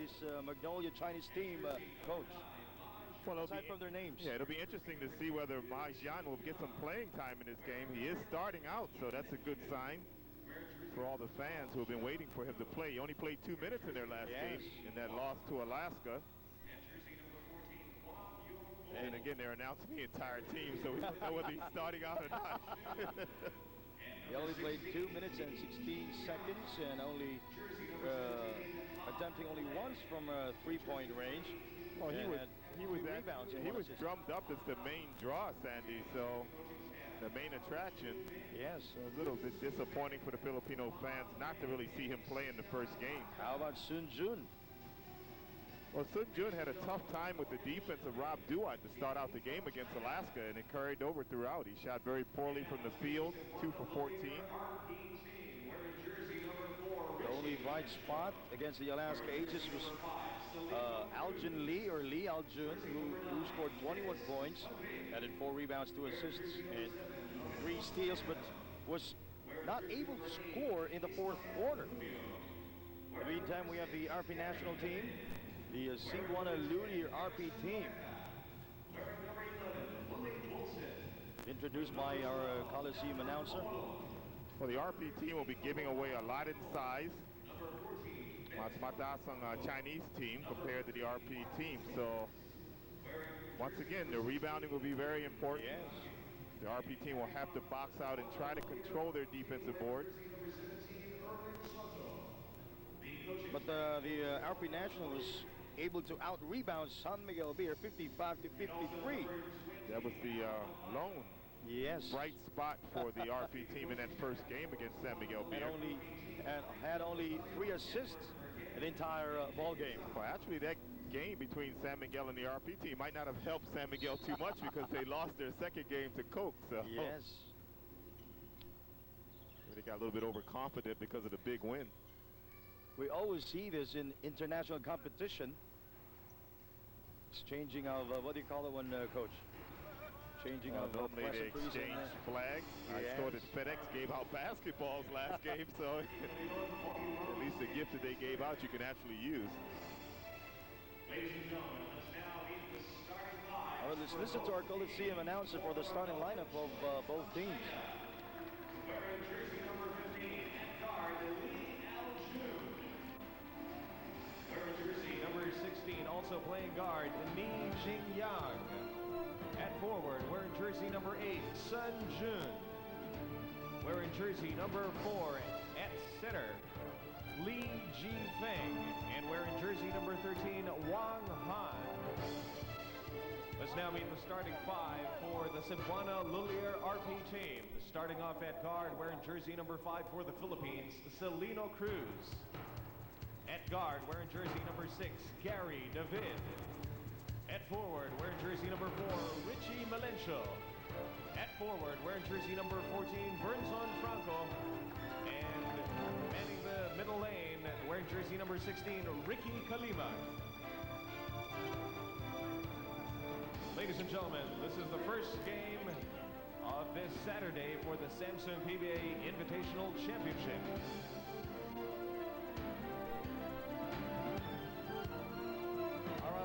this Magnolia Chinese team, Coach? Well, aside from their names. Yeah, it'll be interesting to see whether Ma Jian will get some playing time in this game. He is starting out, so that's a good sign for all the fans who have been waiting for him to play. He only played 2 minutes in their last game in that loss to Alaska. And again, they're announcing the entire team, so we don't know whether he's starting out or not. He only played 2 minutes and 16 seconds and only attempting only once from a three-point range. Well, he was drummed up as the main draw, Sandy, so the main attraction. Yes. So a little bit disappointing for the Filipino fans not to really see him play in the first game. How about Sun Jun? Well, Sun Jun had a tough time with the defense of Rob Duat to start out the game against Alaska, and it carried over throughout. He shot very poorly from the field, 2 for 14. The only bright spot against the Alaska Aces was Aljun Lee, or Lee Aljun, who scored 21 points, added 4 rebounds, 2 assists, and 3 steals, but was not able to score in the fourth quarter. In the meantime, we have the RP national team, the Cebuana Lhuiller RP team, introduced by our Coliseum announcer. Well, the RP team will be giving away a lot in size. Mas mataas ang Chinese team compared to the RP team. So, once again, the rebounding will be very important. Yes. The RP team will have to box out and try to control their defensive boards. But the RP National was able to out-rebound San Miguel Beer 55-53. That was the lone bright spot for the RP team in that first game against San Miguel Beer. And had only 3 assists in the entire ball game. Well, actually, that game between San Miguel and the RP team might not have helped San Miguel too much because they lost their second game to Coke. So yes, they got a little bit overconfident because of the big win. We always see this in international competition. Exchanging of what do you call it when Coach? Changing of normally they exchange flags. Yes. I saw that FedEx gave out basketballs last game, so at least the gift that they gave out you can actually use. Ladies and gentlemen, let's now meet the starting line. All right, let's listen to our Coliseum announcer for the starting lineup of both teams. Wearing jersey number 15 at guard, Lee Aljun. Wearing jersey number 16, also playing guard, Mi Jing Yang. At forward, wearing jersey number 8, Sun Jun. Wearing jersey number 4, at center, Li Jifeng. And wearing jersey number 13, Wang Han. Let's now meet the starting 5 for the Cebuana Lhuiller RP team. Starting off at guard, wearing jersey number 5 for the Philippines, Celino Cruz. At guard, wearing jersey number 6, Gary David. At forward, wearing jersey number 4, Richie Melencio. At forward, wearing jersey number 14, Bernson Franco. And manning the middle lane, wearing jersey number 16, Ricky Kalima. Ladies and gentlemen, this is the first game of this Saturday for the Samsung PBA Invitational Championship.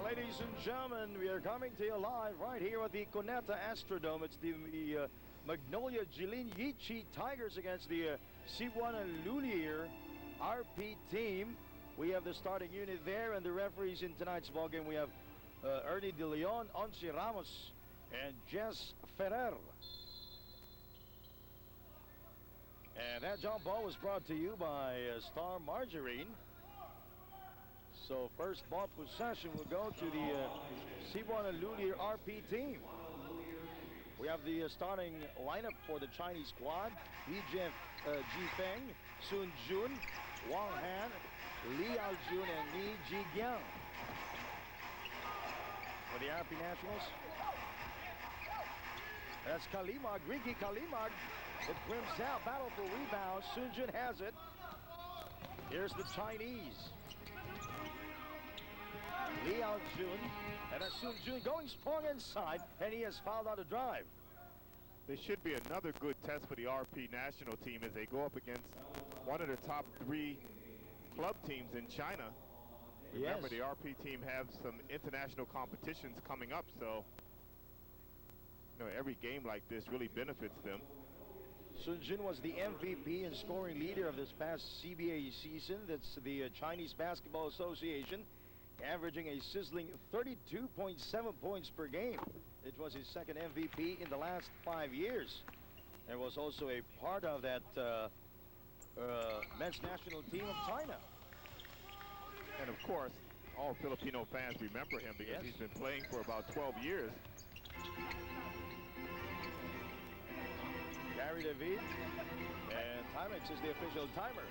Ladies and gentlemen, we are coming to you live right here at the Cuneta Astrodome. It's the Magnolia Jilin Yichi Tigers against the Cebuana Lhuiller RP team. We have the starting unit there, and the referees in tonight's ballgame. We have Ernie De Leon, Onsi Ramos, and Jess Ferrer. And that jump ball was brought to you by Star Margarine. So first ball possession will go to the Cebuana Lhuiller RP team. We have the starting lineup for the Chinese squad. Li Jifeng, Sun Jun, Wang Han, Li Aljun, and Li Jigyang. For the RP Nationals, that's Kalimag, Ricky Kalimag. It brims out, battle for rebound. Sun Jun has it. Here's the Chinese. Li Aljun, and that's Sun Jun going strong inside, and he has fouled out a drive. This should be another good test for the RP national team as they go up against one of the top 3 club teams in China. Remember, Yes. the RP team have some international competitions coming up, so every game like this really benefits them. Sun Jun was the MVP and scoring leader of this past CBA season. That's the Chinese Basketball Association, averaging a sizzling 32.7 points per game. It was his second MVP in the last 5 years. And was also a part of that men's national team of China. And of course, all Filipino fans remember him because Yes. he's been playing for about 12 years. Gary David, and Timex is the official timer.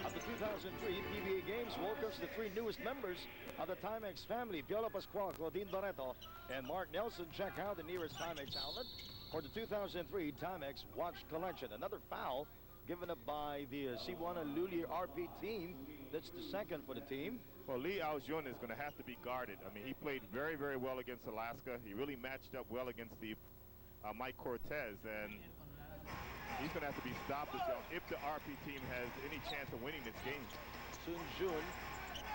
Of the 2003 PBA games, welcomes the 3 newest members of the Timex family. Piolo Pascual, Claudine Barreto, and Mark Nelson. Check out the nearest Timex outlet for the 2003 Timex Watch Collection. Another foul given up by the Cebuana Lhuiller RP team. That's the second for the team. Well, Lee Aojun is going to have to be guarded. I mean, he played very, very well against Alaska. He really matched up well against the Mike Cortez, and he's going to have to be stopped if the RP team has any chance of winning this game. Sun Jun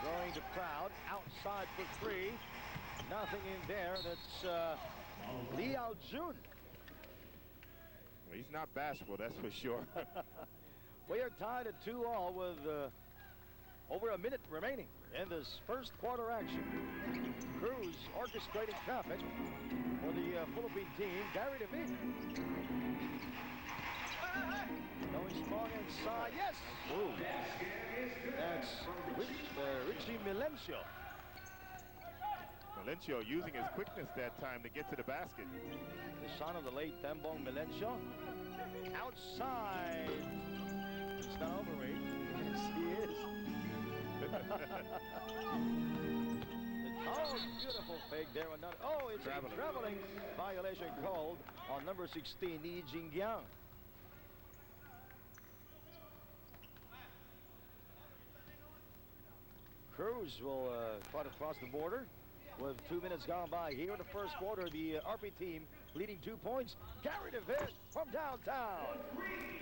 drawing the crowd outside for 3. Nothing in there. That's Lee Aojun. Well, he's not bashful, that's for sure. We are tied at 2-all with over a minute remaining in this first quarter action. Cruz orchestrating traffic for the Philippine team. Gary David going strong inside. Yes! Ooh. That's Richie Milencio. Milencio using his quickness that time to get to the basket. The son of the late Tembong Milencio. Outside. He's not overrated. Yes, he is. Oh, beautiful fake there. Oh, it's a traveling violation called on number 16, Ni Jingyang. Cruz will try to cross the border with 2 minutes gone by here in the first quarter. The RP team leading 2 points. Gary David from downtown.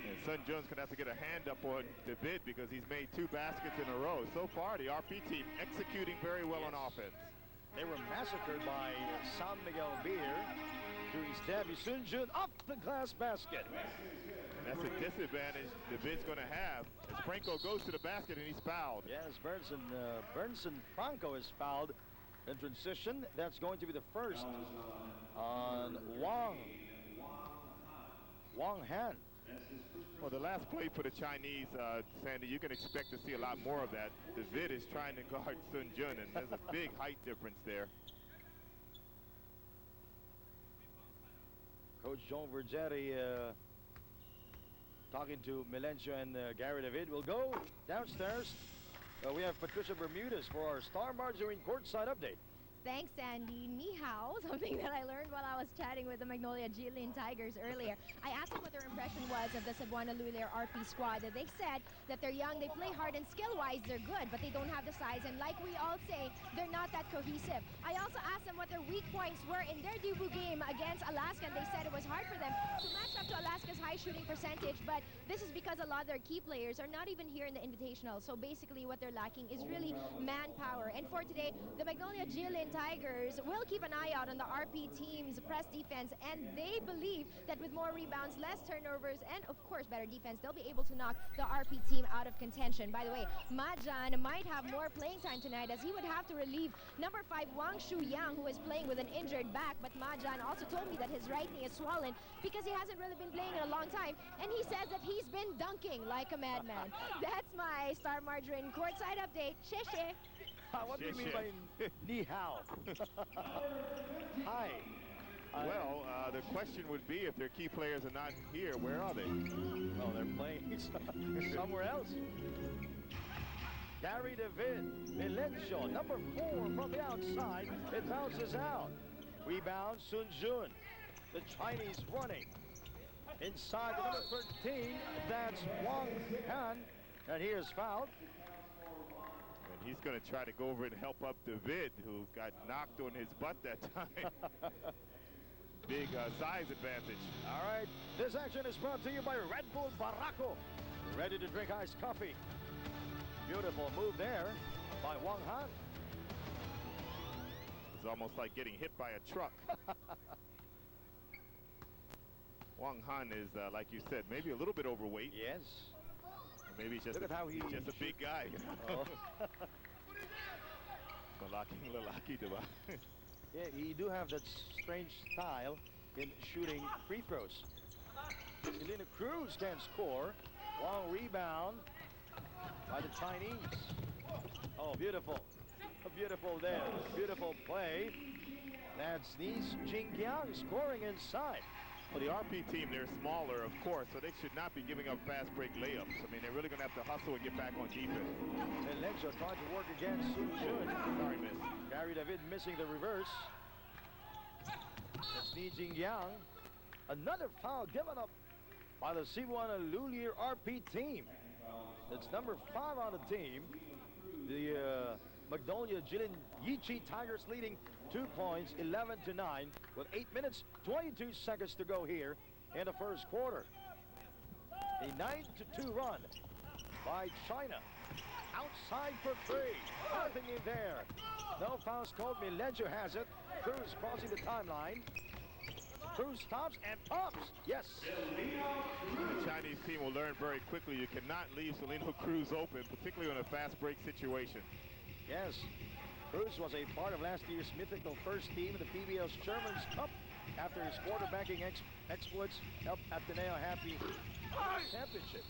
And Sun Jun's going to have to get a hand up on David because he's made 2 baskets in a row. So far, the RP team executing very well on offense. They were massacred by San Miguel Beer to establish Sun Jun off the glass basket. That's a disadvantage David's going to have as Franco goes to the basket and he's fouled. Yes, Bernson Franco is fouled in transition. That's going to be the first on Wang Han. Well, the last play for the Chinese, Sandy, you can expect to see a lot more of that. David is trying to guard Sun Jun, and there's a big height difference there. Coach John Vergetti talking to Milencio and Gary David. We'll go downstairs. We have Patricia Bermudez for our Star Margarine courtside update. Thanks, Andy. Ni hao, something that I learned while I was chatting with the Magnolia Jilin Tigers earlier. I asked them what their impression was of the Cebuana Lhuiller RP squad. They said that they're young, they play hard, and skill-wise they're good, but they don't have the size. And like we all say, they're not that cohesive. I also asked them what their weak points were in their debut game against Alaska, and they said it was hard for them to match up to Alaska's high shooting percentage, but this is because a lot of their key players are not even here in the Invitational. So basically what they're lacking is really manpower. And for today, the Magnolia Jilin Tigers will keep an eye out on the RP team's press defense, and they believe that with more rebounds, less turnovers, and of course better defense, they'll be able to knock the RP team out of contention. By the way, Majan might have more playing time tonight as he would have to relieve number 5 Wang Shuyang, who is playing with an injured back. But Majan also told me that his right knee is swollen because he hasn't really been playing in a long time, and he says that he's been dunking like a madman. That's my Star Margarine courtside update. Sheshe. What do you mean by ni hao? Hi. Well, the question would be if their key players are not here, where are they? Oh, they're playing somewhere else. Gary David, Milencio, number 4 from the outside. It bounces out. Rebound, Sun Jun. The Chinese running. Inside the number 13, that's Wang Han. And he is fouled. And he's going to try to go over and help up David, who got knocked on his butt that time. Big size advantage. All right, this action is brought to you by Red Bull Barraco. Ready to drink iced coffee. Beautiful move there by Wang Han. It's almost like getting hit by a truck. Wang Han is, like you said, maybe a little bit overweight. Yes. Or maybe he's just, Look at how he's just a big guy. Oh. Lalaki, diba? Yeah, he do have that strange style in shooting free throws. Selena Cruz can score. Long rebound by the Chinese. Oh, beautiful. Beautiful there. Beautiful play. That's Jingyang scoring inside. Well, the RP team, they're smaller, of course, so they should not be giving up fast break layups. I mean, they're really going to have to hustle and get back on defense. And Lenzo trying to work against Sun Jun. Sorry, miss. Gary David missing the reverse. It's Jingyang. Another foul given up by the Cebuana Lhuiller RP team. It's number 5 on the team. The Magnolia Jilin Yichi Tigers leading 2 points, 11-9, with 8 minutes, 22 seconds to go here in the first quarter. A 9-2 run by China. Outside for 3. Nothing in there. No fouls called. Milencio has it. Cruz crossing the timeline. Cruz stops and pops. Yes. The Chinese team will learn very quickly you cannot leave Celino Cruz open, particularly in a fast break situation. Yes. Cruz was a part of last year's mythical first team in the PBA Sherman's Cup after his quarterbacking exploits helped Ateneo happy championship.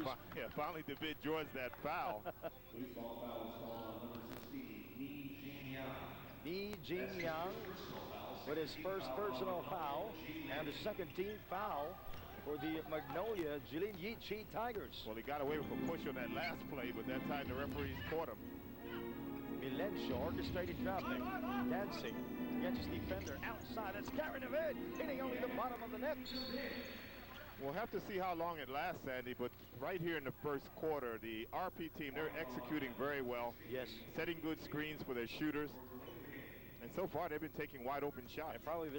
Well, yeah, finally David draws that foul. Jingyang with his first personal foul and the second team foul for the Magnolia Jilin Yichi Tigers. Well, he got away with a push on that last play, but that time the referees caught him. Milencio orchestrating traffic, dancing against his defender outside. It's Gary David hitting only the bottom of the net. We'll have to see how long it lasts, Sandy, but right here in the first quarter, the RP team, they're executing very well. Yes. Setting good screens for their shooters. And so far, they've been taking wide open shots. And probably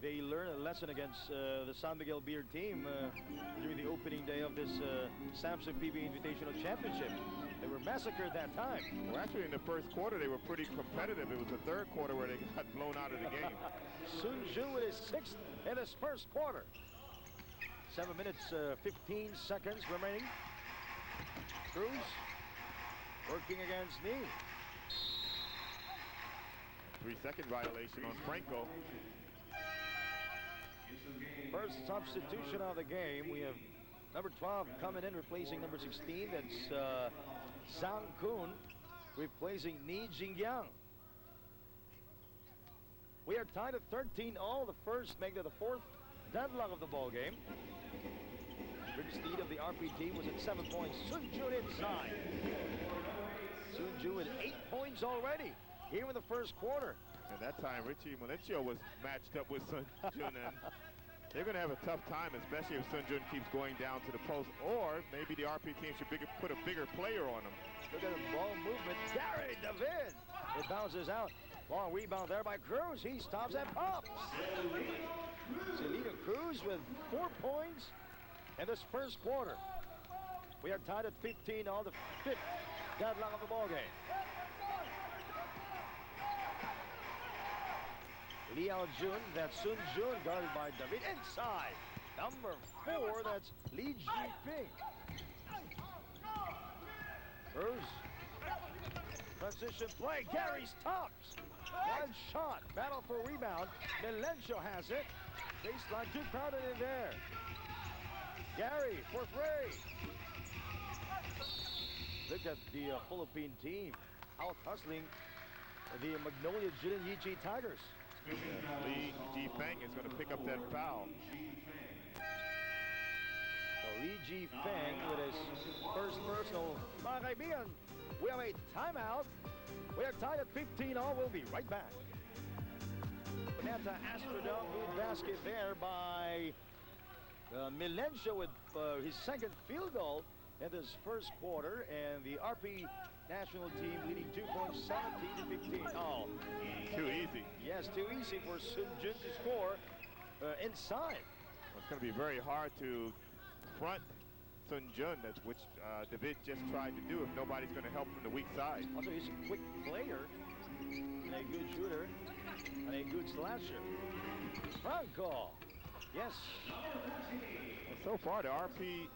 they learned a lesson against the San Miguel Beer team during the opening day of this Samsung PBA Invitational Championship. They were massacred that time. Well, actually, in the first quarter, they were pretty competitive. It was the third quarter where they got blown out of the game. Sun Jun with his 6th in his first quarter. 7 minutes, 15 seconds remaining. Cruz working against knee. 3-second violation on Franco. First substitution of the game. We have number 12 coming in, replacing number 16. That's Zhang Kun, replacing Ni Jingyang. We are tied at 13-all. The first making it the 4th deadlock of the ball game. Biggest lead of the RP team was at 7 points. Sun Jun inside. Sun Jun with 8 points already here in the first quarter. And that time, Richie Milencio was matched up with Sun Jun, and they're going to have a tough time, especially if Sun Jun keeps going down to the post, or maybe the RP team should put a bigger player on him. Look at the ball movement. Gary David. It bounces out. Long rebound there by Cruz. He stops and pops. Celina Cruz with 4 points in this first quarter. We are tied at 15 on the 5th deadlock of the ball game. Liao Jun, that's Sun Jun, guarded by David inside. Number 4, that's Li Jiping. Cruz. Transition play. Gary stops. One shot. Battle for rebound. Milencio has it. Baseline, too crowded in there. Gary for 3. Look at the Philippine team out hustling the Magnolia Jilin Yichi Tigers. Li Jifeng is going to pick up that foul. So Li Jifeng with his first personal. Mga kaibigan, we have a timeout. We are tied at 15-all. We'll be right back. Bonetta Astrodome, good basket there by Milencio with his second field goal in this first quarter, and the RP national team leading 2 points, 17-15. Oh, too easy. Yes, too easy for Sun Jun to score inside. Well, it's going to be very hard to front Sun Jun, that's which David just tried to do if nobody's going to help from the weak side. Also, he's a quick player, and a good shooter, and a good slasher. Franco, yes. And so far, the RP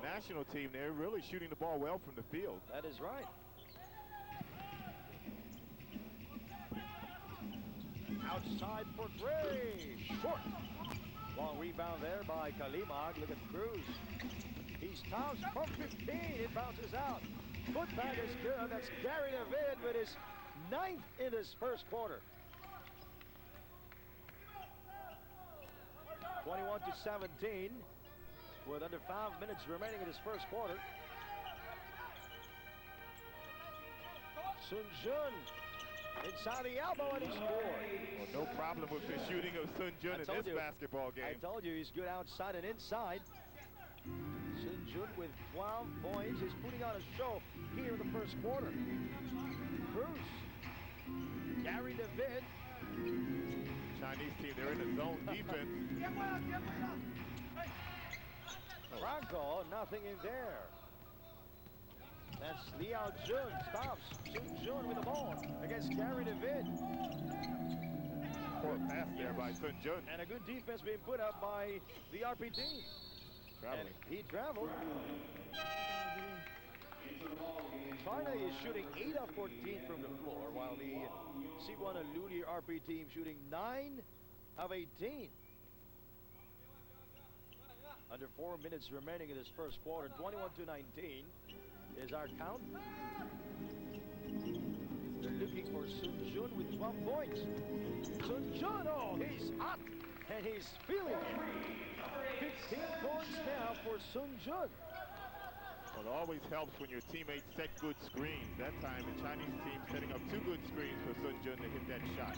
national team, they're really shooting the ball well from the field. That is right. Outside for three, short. Long rebound there by Kalimag. Look at Cruz. He's touched from 15. It bounces out. Putback is good. That's Gary David with his 9th in his first quarter. 21-17 with under 5 minutes remaining in his first quarter. Sun Jun inside the elbow and he scored. Well, no problem with the shooting of Sun Jun in this basketball game. I told you he's good outside and inside. Sun Jun with 12 points. He's putting on a show here in the first quarter. Cruz. Gary David. Chinese team, they're in a zone defense. Franco, nothing in there. That's Liao Jun, stops. Sun Jun with the ball against Gary David. Poor pass there by Sun Jun. And a good defense being put up by the RP team. Traveling. And he traveled. China is shooting 8 of 14 from the floor, while the Cebuana Lhuiller RP team shooting 9 of 18. Under 4 minutes remaining in this first quarter, 21-19 is our count. They're looking for Sun Jun with 12 points. Sun Jun, oh, he's hot, and he's feeling it. 15 points now for Sun Jun. Well, it always helps when your teammates set good screens. That time, the Chinese team setting up 2 good screens for Sun Jun to hit that shot.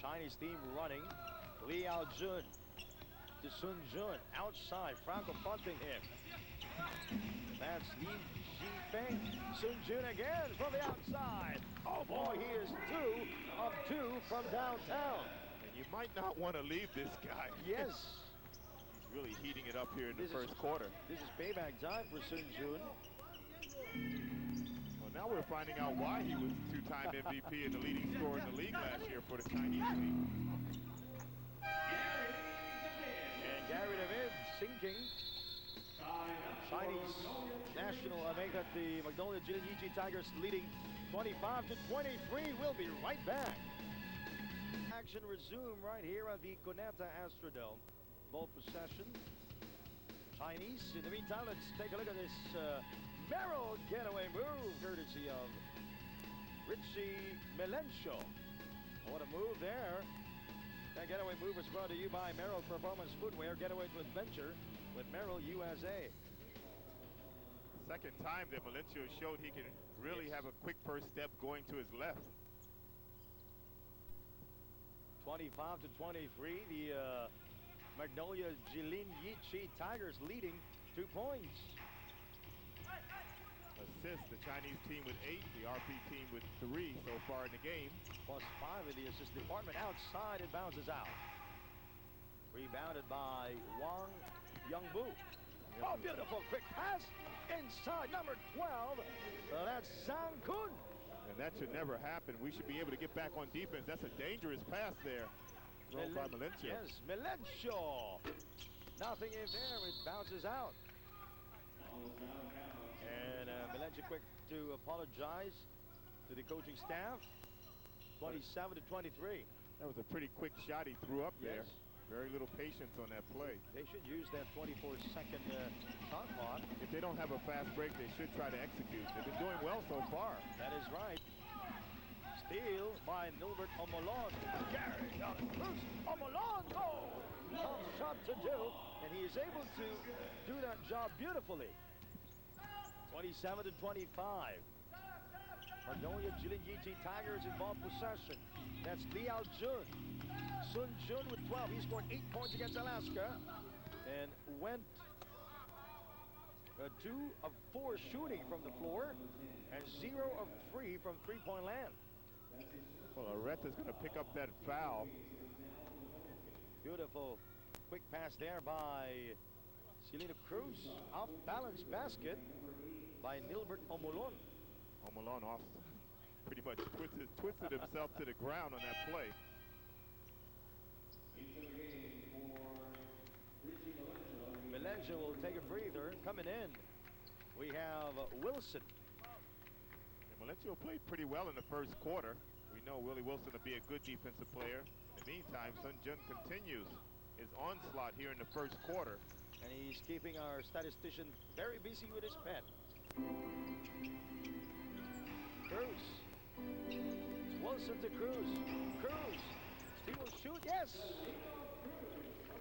Chinese team running. Liao Jun to Sun Jun outside. Franco punting him. That's Li Jifeng. Sun Jun again from the outside. Oh boy, he is 2 of 2 from downtown. And you might not want to leave this guy. Yes. He's really heating it up here in the first quarter. This is payback time for Sun Jun. Well, now we're finding out why he was 2-time MVP and the leading scorer in the league last year for the Chinese team. And Gary David sinking. Chinese national make that the Magnolia Jilin Tigers leading 25-23. We'll be right back. Action resume right here at the Cuneta Astrodome. Ball possession. Chinese. In the meantime, let's take a look at this Merrill getaway move, courtesy of Richie Melencio. What a move there. That getaway move was brought to you by Merrill Performance Footwear. Getaway to adventure with Merrill USA. Second time that Melencio showed he can really have a quick first step going to his left. 25-23, the Magnolia Jilin Yichi Tigers leading 2 points. Assist, the Chinese team with 8, the RP team with 3 so far in the game. +5 in the assist department. Outside, it bounces out. Rebounded by Wang Youngbu. Oh, beautiful quick pass inside number 12. That's Zhang Kun. And that should never happen. We should be able to get back on defense. That's a dangerous pass there. Thrown by Melencio. Yes, Melencio. Nothing in there. It bounces out. And Melencio quick to apologize to the coaching staff. 27-23. That was a pretty quick shot he threw up there. Yes. Very little patience on that play. They should use that 24-second shot clock. If they don't have a fast break, they should try to execute. They've been doing well so far. That is right. Steal by Nilbert Omolon. Gary got it loose. Omolon, oh! Tough shot to do, and he is able to do that job beautifully. 27-25. Magnolia Jilin Yichi Tigers in ball possession. That's Liao Jun. Sun Jun with 12. He scored 8 points against Alaska and went 2 of 4 shooting from the floor and 0 of 3 from three-point land. Well, Areta's going to pick up that foul. Beautiful Quick pass there by Celino Cruz. Off balance basket by Nilbert Omolon. Omolon off, pretty much twisted himself to the ground on that play. Melenja will take a breather. Coming in, we have Wilson. And Melencio played pretty well in the first quarter. We know Willie Wilson to be a good defensive player. In the meantime, Sun Jun continues his onslaught here in the first quarter. And he's keeping our statistician very busy with his pen. Cruz. It's Wilson to Cruz. Cruz. He will shoot. Yes.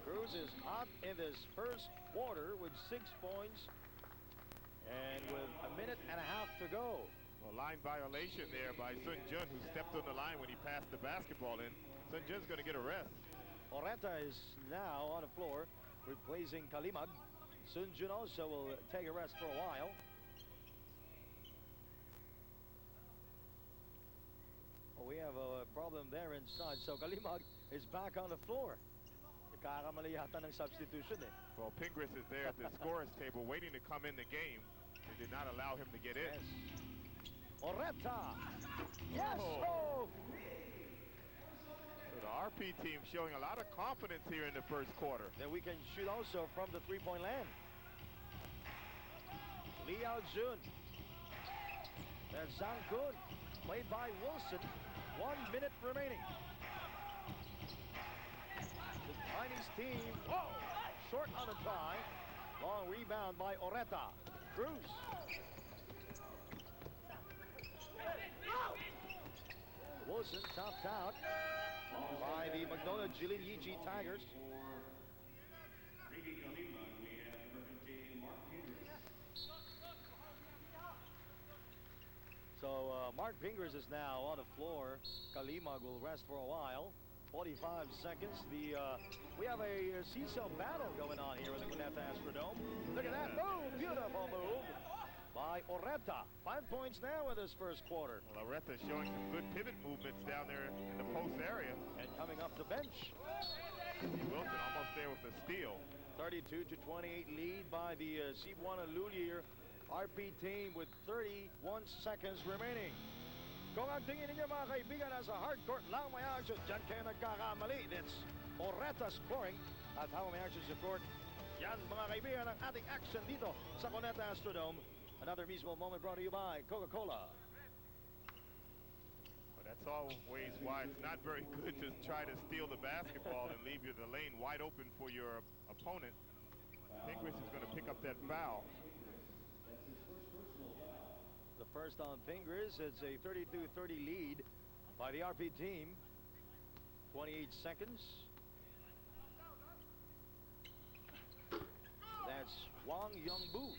Cruz is hot in this first quarter with 6 points. And with a minute and a half to go. A line violation there by Sun Jun, who stepped on the line when he passed the basketball in. Sun Jun's going to get a rest. Oreta is now on the floor, replacing Kalimag. Sun Jun also will take a rest for a while. Oh, we have a problem there inside. So Kalimag is back on the floor. Nagkakamali yata ng substitution eh. Well, Pingris is there at the scorer's table waiting to come in the game. They did not allow him to get in. Yes. Oreta. Yes. Oh. So the RP team showing a lot of confidence here in the first quarter. Then we can shoot also from the three-point land. Lee Al-jun. There's Zhang Kun. Played by Wilson. 1 minute remaining. The Chinese team, short on the try. Long rebound by Oreta. Cruz. Wilson topped out by the Magnolia Jilin Yichi Tigers. So Mark Pingris is now on the floor. Kalimag will rest for a while. 45 seconds. We have a seesaw battle going on here in the Cuneta Astrodome. Look at that move. Beautiful move by Oreta. 5 points now in this first quarter. Well, Oreta showing some good pivot movements down there in the post area. And coming up the bench. Wilson almost there with the steal. 32-28 lead by the Cebuana Lhuiller RP team with 31 seconds remaining. Kung ang tingin ninyo mga kaibigan nasa hardcourt lang may action, dyan kayo nagkakamali. It's Oreta scoring at how may action sa court. Yan mga kaibigan ang ating action dito sa Cuneta Astrodome. Another mismo moment brought to you by Coca-Cola. Well, that's always why it's not very good to try to steal the basketball and leave the lane wide open for your opponent. Pingris is going to pick up that foul. The first on Pingris. It's a 32-30 lead by the RP team. 28 seconds. That's Wang Yongbu.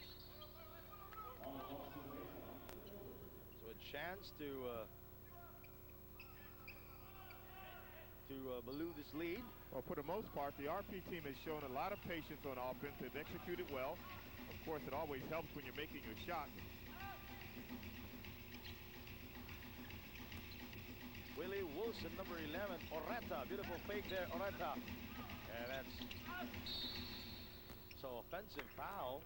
So a chance to balloon this lead. Well, for the most part, the RP team has shown a lot of patience on offense. They've executed well. Of course, it always helps when you're making your shot. Willie Wilson, number 11, Oreta. Beautiful fake there, Oreta. And that's so offensive foul.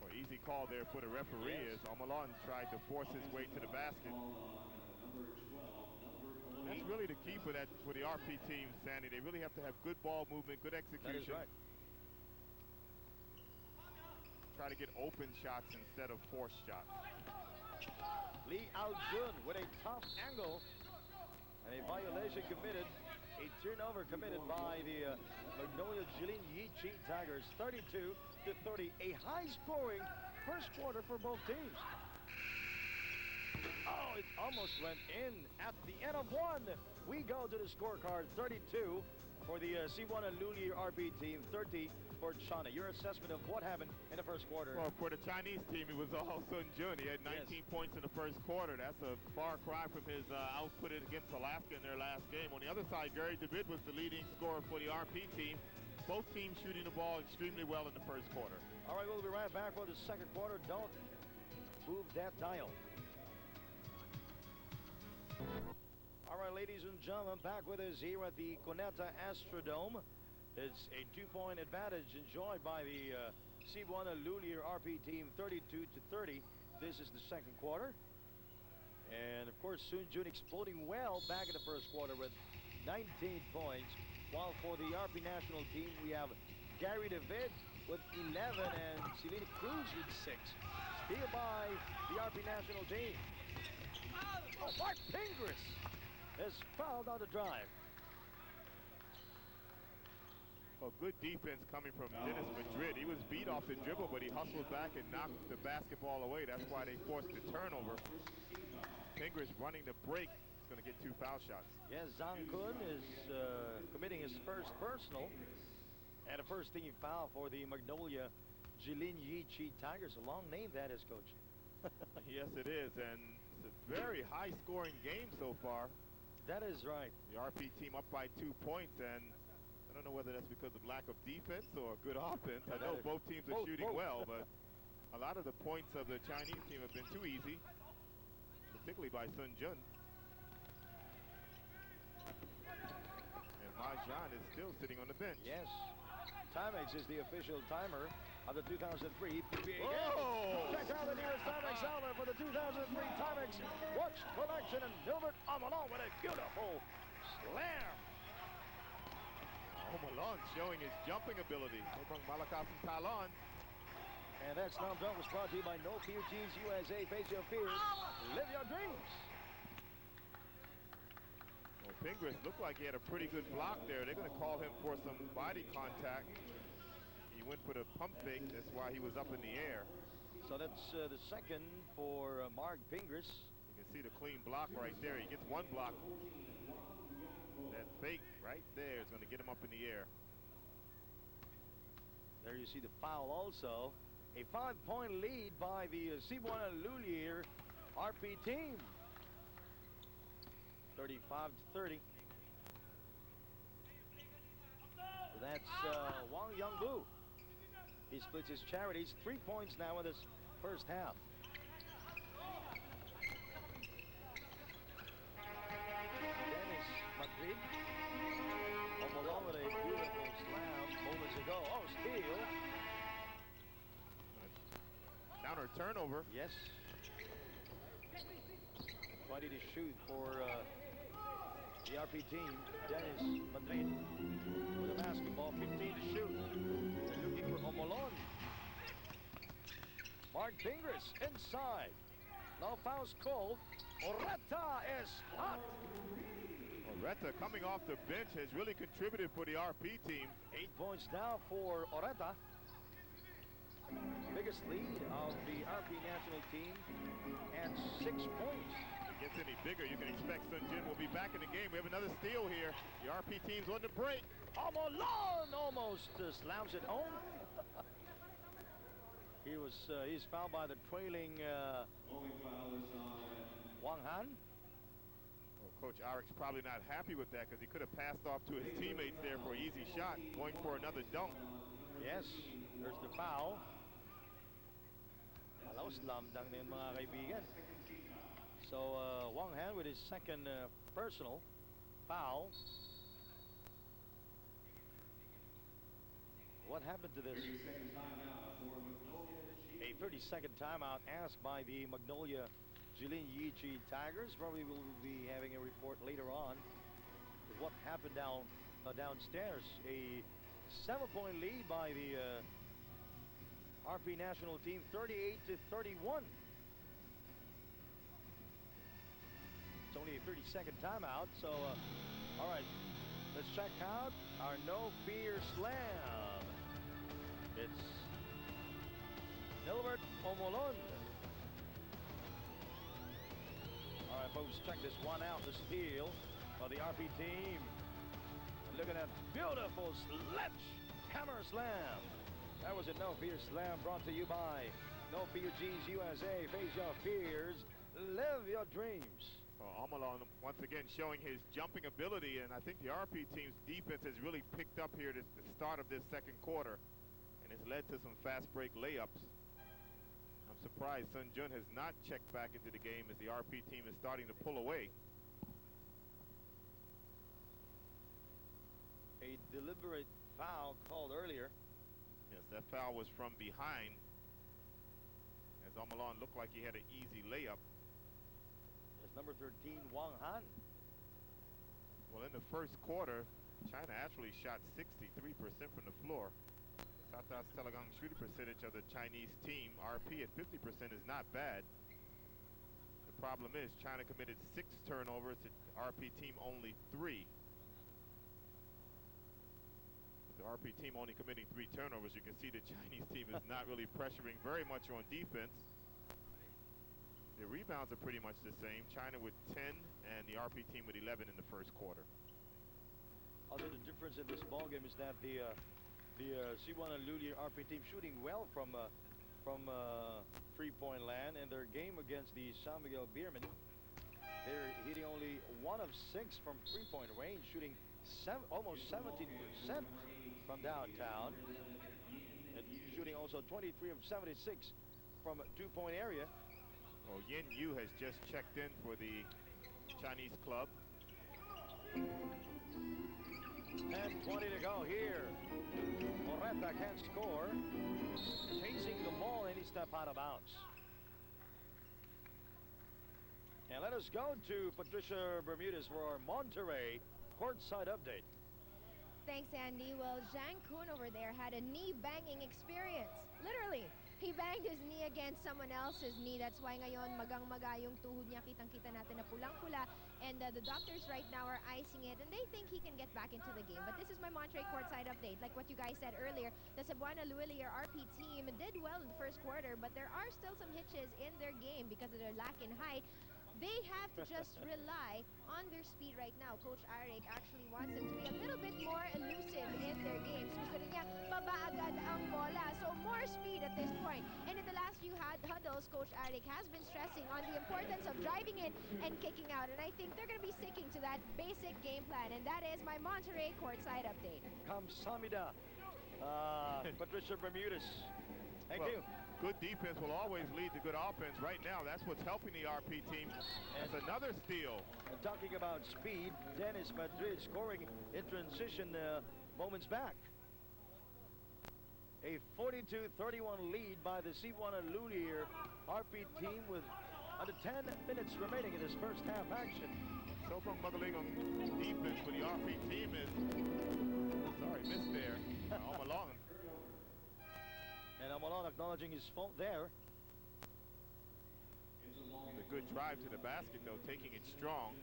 Well, easy call there for the referee as Omolon tried to force his way to the basket. That's really the key for the RP team, Sandy. They really have to have good ball movement, good execution. That is right. Try to get open shots instead of forced shots. Lee Al-jun with a tough angle. And a violation committed. A turnover committed by the Magnolia Jilin Yichi Tigers. 32-30. A high-scoring first quarter for both teams. Oh, it almost went in at the end of one. We go to the scorecard. 32 for the Cebuana Lhuiller RP team. 30 for China. Your assessment of what happened in the first quarter? Well, for the Chinese team, it was all Sun Jun. He had 19 points in the first quarter. That's a far cry from his output against Alaska in their last game. On the other side, Gary DeVid was the leading scorer for the RP team. Both teams shooting the ball extremely well in the first quarter. All right, we'll be right back for the second quarter. Don't move that dial. All right, ladies and gentlemen, back with us here at the Cuneta Astrodome. It's a 2-point advantage enjoyed by the Cebuana Lhuiller RP team, 32-30. This is the second quarter. And of course, Sun Jun exploding well back in the first quarter with 19 points. While for the RP national team, we have Gary David with 11 and Silene Cruz with 6. Steal by the RP national team. Oh, Mark Pingris has fouled on the drive. Well, good defense coming from Dennis Madrid. He was beat off the dribble, but he hustled back and knocked the basketball away. That's why they forced the turnover. Pingris running the break. He's going to get 2 foul shots. Yes, Zhang Kun is committing his first personal and a first team foul for the Magnolia Jilin Yichi Tigers. A long name that is, Coach. Yes, it is, and it's a very high-scoring game so far. That is right. The RP team up by 2 points, and I don't know whether that's because of lack of defense or good offense. I know both teams are shooting well, but a lot of the points of the Chinese team have been too easy, particularly by Sun Jun. And Ma Jian is still sitting on the bench. Yes. Timex is the official timer of the 2003 PBA game. Oh! Check out the nearest Timex outlet for the 2003 Timex Watch Collection, and Gilbert Amalon with a beautiful slam. Omalon showing his jumping ability. From Malakas and Talon. And that slam dunk was brought to you by No Fear Jeans USA. Face your fears. Live your dreams. Well, Pingris looked like he had a pretty good block there. They're going to call him for some body contact. He went for the pump fake. That's why he was up in the air. So that's the second for Mark Pingris. You can see the clean block right there. He gets one block. That fake right there is going to get him up in the air. There you see the foul also. A 5-point lead by the Cebuana Lhuiller RP team. 35-30. So that's Wang Yongbu. He splits his charities. 3 points now in this first half. Dennis Madrid. Along with a beautiful slam moments ago. Oh, steal. Counter turnover. Yes. 20 to shoot for the RP team. Dennis Madrid with a basketball. 15 to shoot. They're looking for Omolon. Mark Pingris inside. No fouls called. Oreta is hot. Oreta coming off the bench has really contributed for the RP team. 8 points now for Oreta. Biggest lead of the RP national team and 6 points. If it gets any bigger, you can expect Sun Jun will be back in the game. We have another steal here. The RP team's on the break. Omolon almost slams it home. He's fouled by the trailing Wang Han. Well, Coach Arick's probably not happy with that because he could have passed off to his teammates there for an easy shot, going for another dunk. Yes, there's the foul. Hello, slam dunk na yun, mga kaibigan. So Wang Han with his second personal foul. What happened to this? A 30-second timeout asked by the Magnolia Jilin Yichi Tigers. Probably will be having a report later on with what happened downstairs. A 7-point lead by the RP national team, 38-31. It's only a 30-second timeout, so all right, let's check out our No Fear Slam. It's Gilbert Omolon. All right, folks, check this one out. The steal for the RP team. Look at that beautiful sledgehammer slam. That was a No Fear Slam brought to you by No Fear Jeans USA. Face your fears, live your dreams. Well, Omolon once again showing his jumping ability, and I think the RP team's defense has really picked up here at the start of this second quarter, and it's led to some fast break layups. I'm surprised Sun Jun has not checked back into the game as the RP team is starting to pull away. A deliberate foul called earlier. Yes, that foul was from behind, as Omalon looked like he had an easy layup. It's number 13, Wang Han. Well, in the first quarter, China actually shot 63% from the floor. Satas Talagang shooting percentage of the Chinese team, RP at 50%, is not bad. The problem is China committed 6 turnovers, the RP team only 3. With the RP team only committing 3 turnovers, you can see the Chinese team is not really pressuring very much on defense. The rebounds are pretty much the same. China with 10 and the RP team with 11 in the first quarter. Although the difference in this ball game is that the Cebuana Lhuiller RP team shooting well from three-point land, and their game against the San Miguel Beermen, they're hitting only 1 of 6 from three-point range, shooting almost 17% from downtown, and shooting also 23 of 76 from two-point area. Well, Yin Yu has just checked in for the Chinese club. And 20 to go here. Moreta can't score. Chasing the ball, and he stepped out of bounds. And let us go to Patricia Bermudez for our Monterrey courtside update. Thanks, Andy. Well, Zhang Kun over there had a knee-banging experience. Literally. He banged his knee against someone else's knee. That's why ngayon magang-maga yung tuhod niya. Kitang-kita natin na pulang-pula. And the doctors right now are icing it, and they think he can get back into the game. But this is my Monterrey courtside update. Like what you guys said earlier, the Cebuana Lhuiller RP team did well in the first quarter, but there are still some hitches in their game because of their lack in height. They have to just rely on their speed right now. Coach Arik actually wants them to be a little bit more elusive in their games. Gusto niya baba agad ang bola. So more speed at this point. And in the last few huddles, Coach Arik has been stressing on the importance of driving in and kicking out. And I think they're going to be sticking to that basic game plan. And that is my Monterrey courtside update. Kamsamida. Patricia Bermudez. Thank you. Good defense will always lead to good offense. Right now, that's what's helping the RP team. That's another steal. And talking about speed, Dennis Madrid scoring in transition moments back. A 42-31 lead by the Cebuana Lhuiller RP team with under 10 minutes remaining in this first half action. Sobrang magaling on defense for the RP team is, sorry, missed there. Omalon. And Omalon acknowledging his fault there. It's a good drive to the basket, though, taking it strong.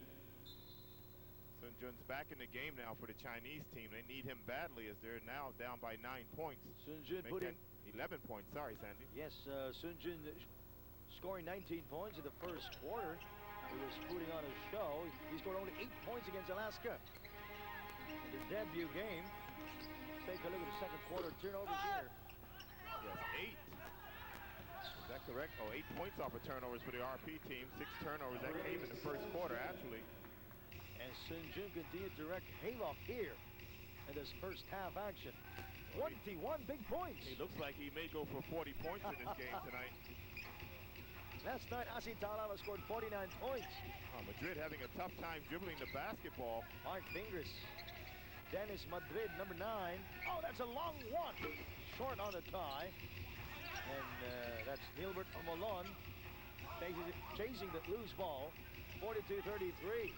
Sun Jun's back in the game now for the Chinese team. They need him badly as they're now down by 9 points. Sun Jun putting 11 points. Sorry, Sandy. Yes, Sun Jun scoring 19 points in the first quarter. He was putting on a show. He scored only 8 points against Alaska in the debut game. Take a look at the second quarter turnovers here. Yes, 8. Is that correct? Oh, 8 points off of turnovers for the RP team. 6 turnovers that came in the first quarter, actually. And Sun Jun continued to wreak havoc here in this first half action. 21 big points. He looks like he may go for 40 points in this game tonight. Last night, Asi Talala scored 49 points. Madrid having a tough time dribbling the basketball. Mark Fingers. Dennis Madrid, number 9. Oh, that's a long one. Short on the tie. And that's Gilbert Omalon chasing the loose ball. 42-33.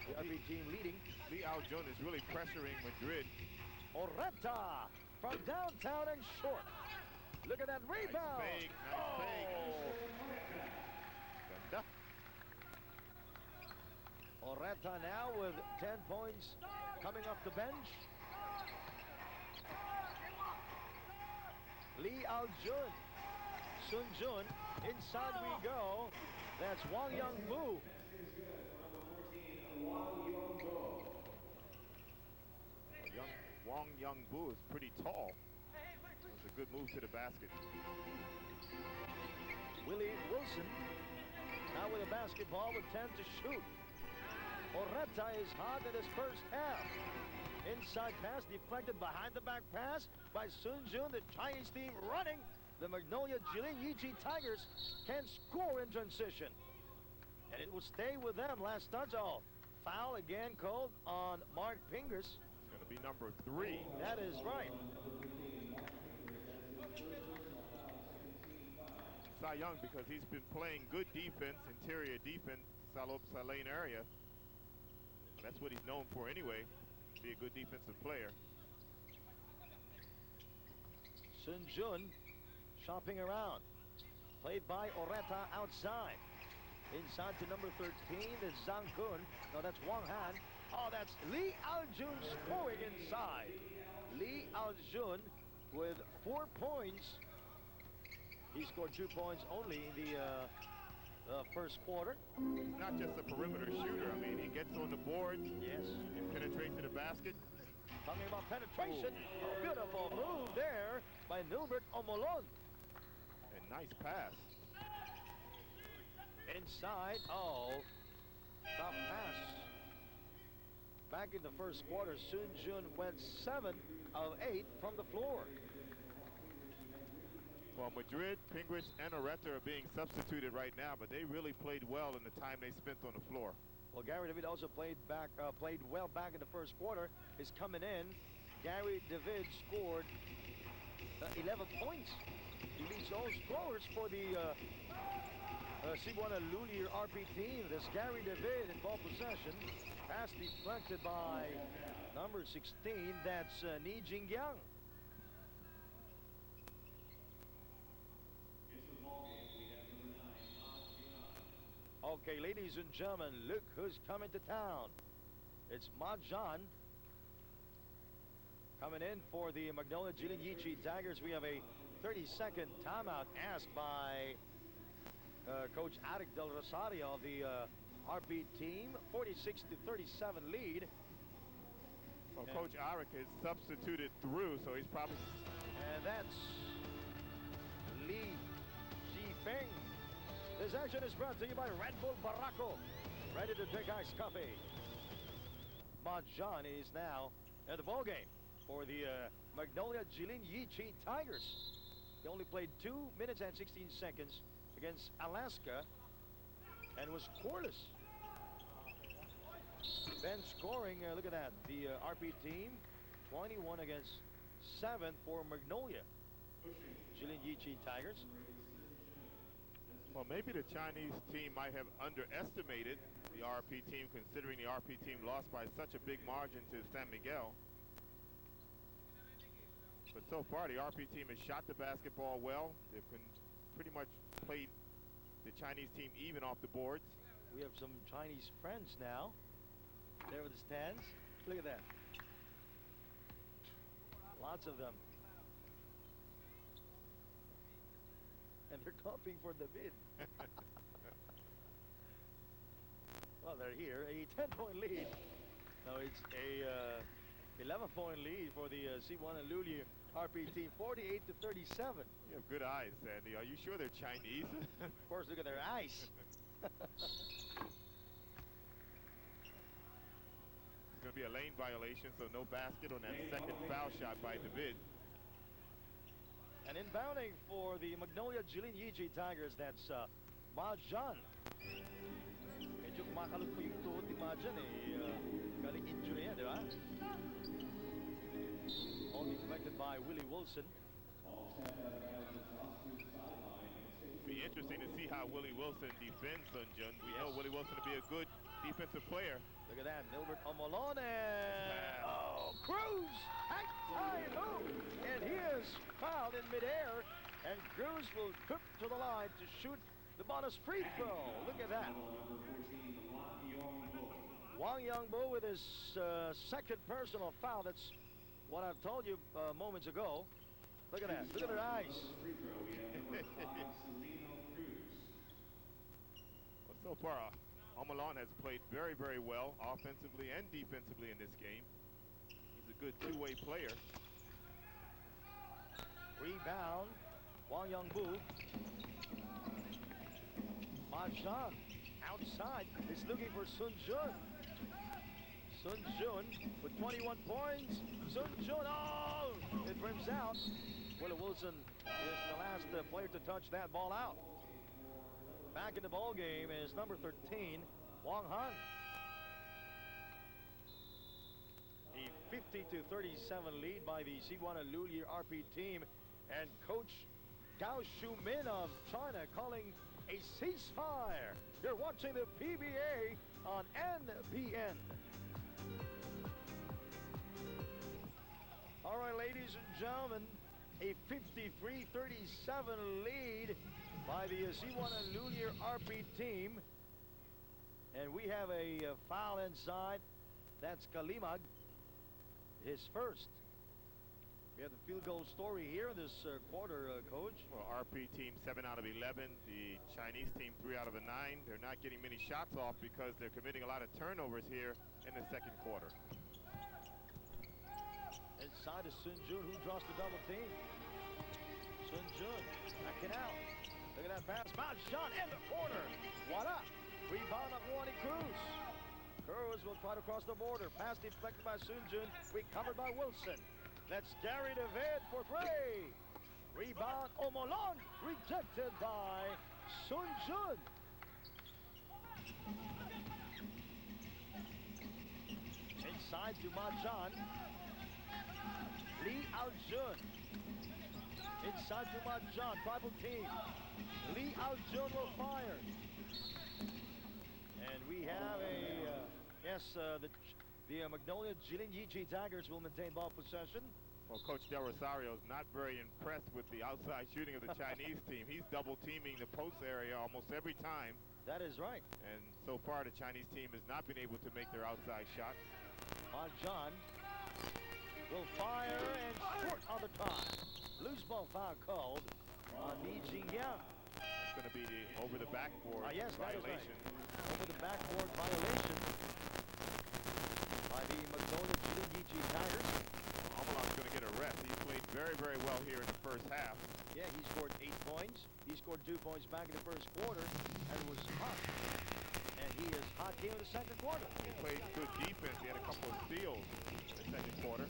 The RP team leading. Lee Aljun is really pressuring Madrid. Oreta from downtown and short. Look at that rebound. Nice fake, nice fake. Ganda. Oreta now with 10 points coming off the bench. Lee Aljun. Sun Jun. Inside we go. That's Wang Young-bu. Wang Young-bu is pretty tall. That's a good move to the basket. Willie Wilson now with a basketball with 10 to shoot. Oreta is hot in his first half. Inside pass deflected behind the back pass by Sun Jun. The Chinese team running. The Magnolia Jilin Yichi Tigers can score in transition. And it will stay with them. Last touch. Oh, foul again called on Mark Fingers. He's going to be number 3. That is right. Cy Young, because he's been playing good defense, interior defense, Sa lane area. That's what he's known for anyway, be a good defensive player. Sun Jun shopping around. Played by Oreta outside. Inside to number 13 is Zhang Kun. No, that's Wang Han. Oh, that's Lee Aljun scoring inside. Lee Aljun with 4 points. He scored 2 points only in the first quarter. He's not just a perimeter shooter. I mean, he gets on the board. Yes. He penetrates to the basket. Talking about penetration. Oh, beautiful move there by Nilbert Omolon. And nice pass. Inside. Oh, top pass. Back in the first quarter, Sun Jun went 7 of 8 from the floor. Well, Madrid, Pingris, and Oreta are being substituted right now, but they really played well in the time they spent on the floor. Well, Gary David also played well back in the first quarter. Is coming in. Gary David scored 11 points. He leads all scorers for the Cebuana Lhuiller RP team. This Gary David in ball possession. Pass deflected by number 16. That's Ni Jingyang. Okay, ladies and gentlemen, look who's coming to town. It's Ma Jian coming in for the Magnolia Jilin Yichi Tigers. We have a 30-second timeout asked by Coach Arik Del Rosario of the RP team. 46-37 lead. Well, Coach Arik is substituted through, so he's probably... And that's Li Jifeng. This action is brought to you by Red Bull Barraco. Ready to drink iced coffee. Ma Jian is now at the ballgame for the Magnolia Jilin Yichi Tigers. They only played 2 minutes and 16 seconds against Alaska and was scoreless. Then scoring, look at that, the RP team, 21 against 7 for Magnolia Jilin Yichi Tigers. Well, maybe the Chinese team might have underestimated the RP team, considering the RP team lost by such a big margin to San Miguel. But so far, the RP team has shot the basketball well. They've pretty much played the Chinese team even off the boards. We have some Chinese friends now. There with the stands. Look at that. Lots of them. And they're copying for the bid. Well, they're here. A 10-point lead. No, it's a 11-point lead for the Cebuana Lhuiller RP team. 48-37. You have good eyes, Sandy. Are you sure they're Chinese? Of course, look at their eyes. It's going to be a lane violation, so no basket on that second foul shot by David. And inbounding for the Magnolia Jilin Yichi Tigers, that's Ma Jian. Medyo kumakalog po yung tuhod ni Ma Jian galing injury yan, di ba? All deflected by Willie Wilson. Be interesting to see how Willie Wilson defends Sun Jun. We know Willie Wilson to be a good defensive player. Look at that, Nilbert Omolon, and Cruz, high move, and he is fouled in midair, and Cruz will cook to the line to shoot the bonus free throw. Look at that. Wang Yongbo with his second personal foul. That's what I've told you moments ago. Look at that. Look at their eyes. Well, so far, Omolon has played very, very well offensively and defensively in this game. He's a good two-way player. Rebound, Wang Yongbu. Ma Jian outside is looking for Sun Jun. Sun Jun with 21 points. Sun Jun, oh! It rims out. Willie Wilson is the last player to touch that ball out. Back in the ball game is number 13, Wang Han. A 50-37 lead by the Cebuana Lhuiller RP team. And Coach Gao Shumin of China calling a ceasefire. You're watching the PBA on NBN. All right, ladies and gentlemen, a 53-37 lead by the Cebuana Lhuiller RP team. And we have a foul inside. That's Kalimag, his first. We have the field goal story here in this quarter, Coach. Well, RP team 7 out of 11. The Chinese team 3 out of 9. They're not getting many shots off because they're committing a lot of turnovers here in the second quarter. Inside is Sun Jun, who draws the double team. Sun Jun backing out. Look at that pass. Foul shot in the corner. Voila. Rebound of Juan Cruz. Cruz will try to cross the border. Pass deflected by Sun Jun. Recovered by Wilson. That's Gary David for three. Rebound, Omolon, rejected by Sun Jun. Inside to Majan. Lee Aljun. Inside to Majan, tribal team. Lee Aljun will fire. And we have the Magnolia Jilin Yichi Tigers will maintain ball possession. Well, Coach Del Rosario is not very impressed with the outside shooting of the Chinese team. He's double teaming the post area almost every time. That is right. And so far, the Chinese team has not been able to make their outside shots. John will fire and short on the time. Loose ball foul called on Ni Jingyang. It's going to be the over the backboard yes, violation. Right. Over the backboard violation by the Magnolia Jilin Yichi Tigers. Amalon's going to get a rest. He played very, very well here in the first half. Yeah, he scored 8 points. He scored 2 points back in the first quarter and was hot. And he is hot here in the second quarter. He played good defense. He had a couple of steals in the second quarter.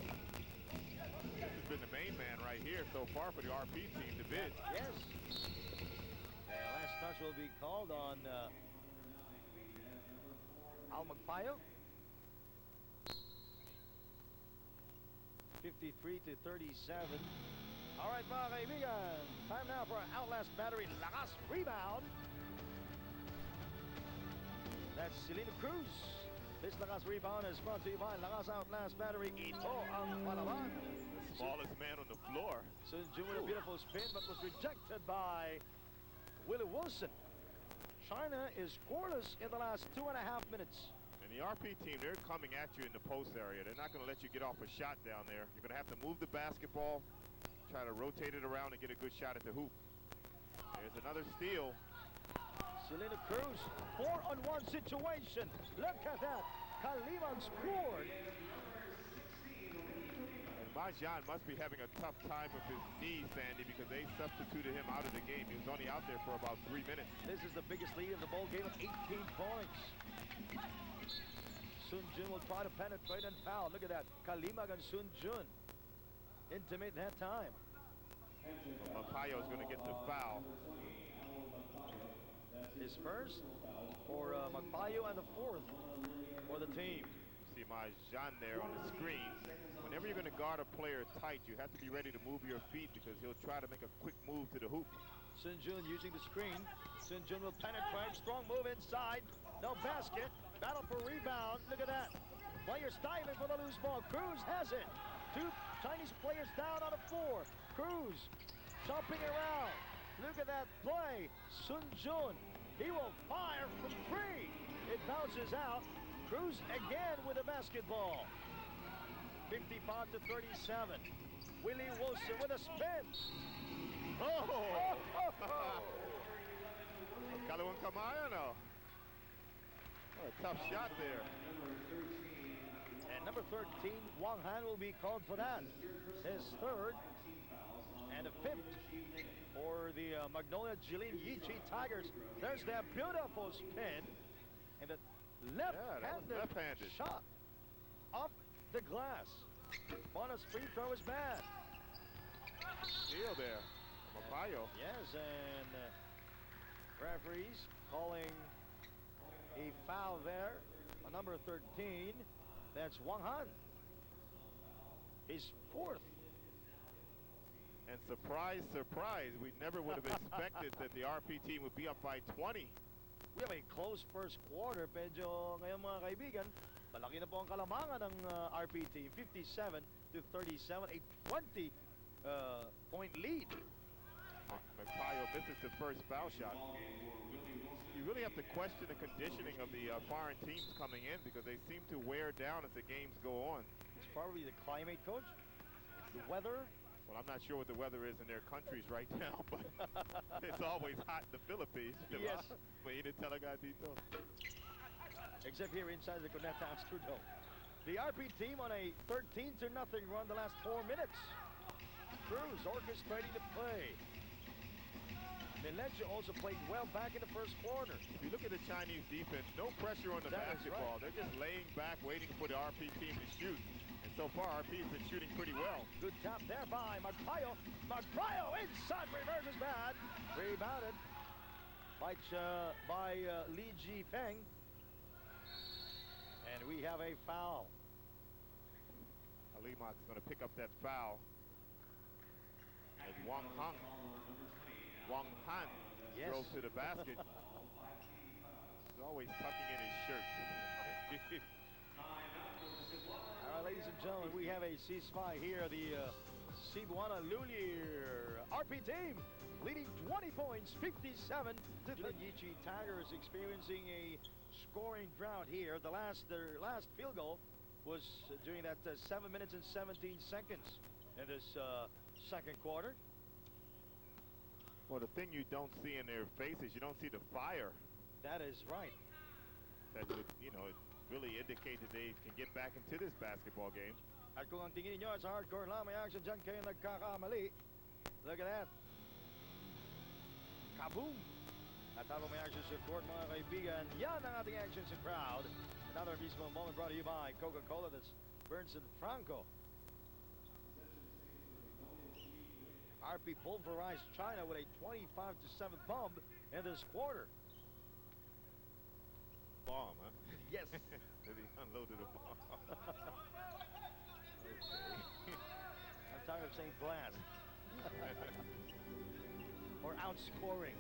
This has been the main man right here so far for the RP team, the bid. Yes. And last touch will be called on Al Magpayo. 53-37. All right, mga kaibigan. Time now for our outlast battery. Lakas rebound. That's Selena Cruz. This Lakas rebound is brought to you by Lakas Outlast Battery. Ito ang palaban. The smallest man on the floor. Sun Jun with a beautiful spin, but was rejected by Willie Wilson. China is scoreless in the last 2.5 minutes. And the RP team, they're coming at you in the post area. They're not going to let you get off a shot down there. You're going to have to move the basketball, try to rotate it around and get a good shot at the hoop. There's another steal. Selena Cruz, 4-on-1 situation. Look at that. Kaliman scored. And Majan must be having a tough time with his knee, Sandy, because they substituted him out of the game. He was only out there for about 3 minutes. This is the biggest lead of the ball game of 18 points. Sun Jun will try to penetrate and foul. Look at that. Kalimag and Sun Jun. Intimate that time. Magpayo is going to get the foul. His first for Magpayo and the fourth for the team. See Majan there on the screen. Whenever you're going to guard a player tight, you have to be ready to move your feet because he'll try to make a quick move to the hoop. Sun Jun using the screen. Sun Jun will penetrate. Strong move inside. No basket. Battle for rebound. Look at that. Players diving for the loose ball. Cruz has it. 2 Chinese players down on a 4. Cruz jumping around. Look at that play. Sun Jun. He will fire from 3. It bounces out. Cruz again with a basketball. 55-37. Willie Wilson with a spin. Oh! Kalawang kamaya, no? What a tough shot there. And number 13, Wang Han will be called for that. His third and a 5th for the Magnolia Jilin Yichi Tigers. There's that beautiful spin and the left-handed shot off the glass. Bonus free throw is bad. Steal there. Magpayo. Yes, and referees calling a foul there on number 13. That's Wang Han. his fourth. And surprise, surprise, we never would have expected that the RP team would be up by 20. We have a close first quarter. Medyo ngayon mga kaibigan, malaki na po ang kalamangan ng RP team. 57-37, a 20 point lead. Magpayo misses the first foul shot. You really have to question the conditioning of the foreign teams coming in because they seem to wear down as the games go on. It's probably the climate, coach, the weather. Well, I'm not sure what the weather is in their countries right now, but it's always hot in the Philippines. Yes. Except here inside the Cuneta Astrodome. The RP team on a 13-0 run the last 4 minutes. Cruz orchestrating the play. Milencio also played well back in the first quarter. If you look at the Chinese defense, no pressure on the basketball. Right. They're just laying back, waiting for the RP team to shoot. And so far, RP has been shooting pretty well. Good tap there by Magpayo. Magpayo inside, reverse is bad. Rebounded by Li Jifeng. And we have a foul. Alimat's going to pick up that foul. As Wang Han drove to the basket. He's always tucking in his shirt. All right, ladies and gentlemen, we have a ceasefire here. The Cebuana Lhuiller RP team leading 20 points, 57 to the Yichi Tigers experiencing a scoring drought here. Their last field goal was during that 7 minutes and 17 seconds in this second quarter. Well, the thing you don't see in their faces, you don't see the fire. That is right. That would, it really indicate that they can get back into this basketball game. At kung ang tingin niyo sa hardcore lang, may action dyan kayo nagkakamali. Look at that. Kaboom! At habang may action sa court, mga kaibigan, yan ang ating action sa crowd. Another mismo moment brought to you by Coca-Cola. That's Bernson Franco. RP pulverized China with a 25-7 bomb in this quarter. Bomb, huh? Yes. He unloaded a bomb. Okay. I'm tired of saying blast. Or outscoring.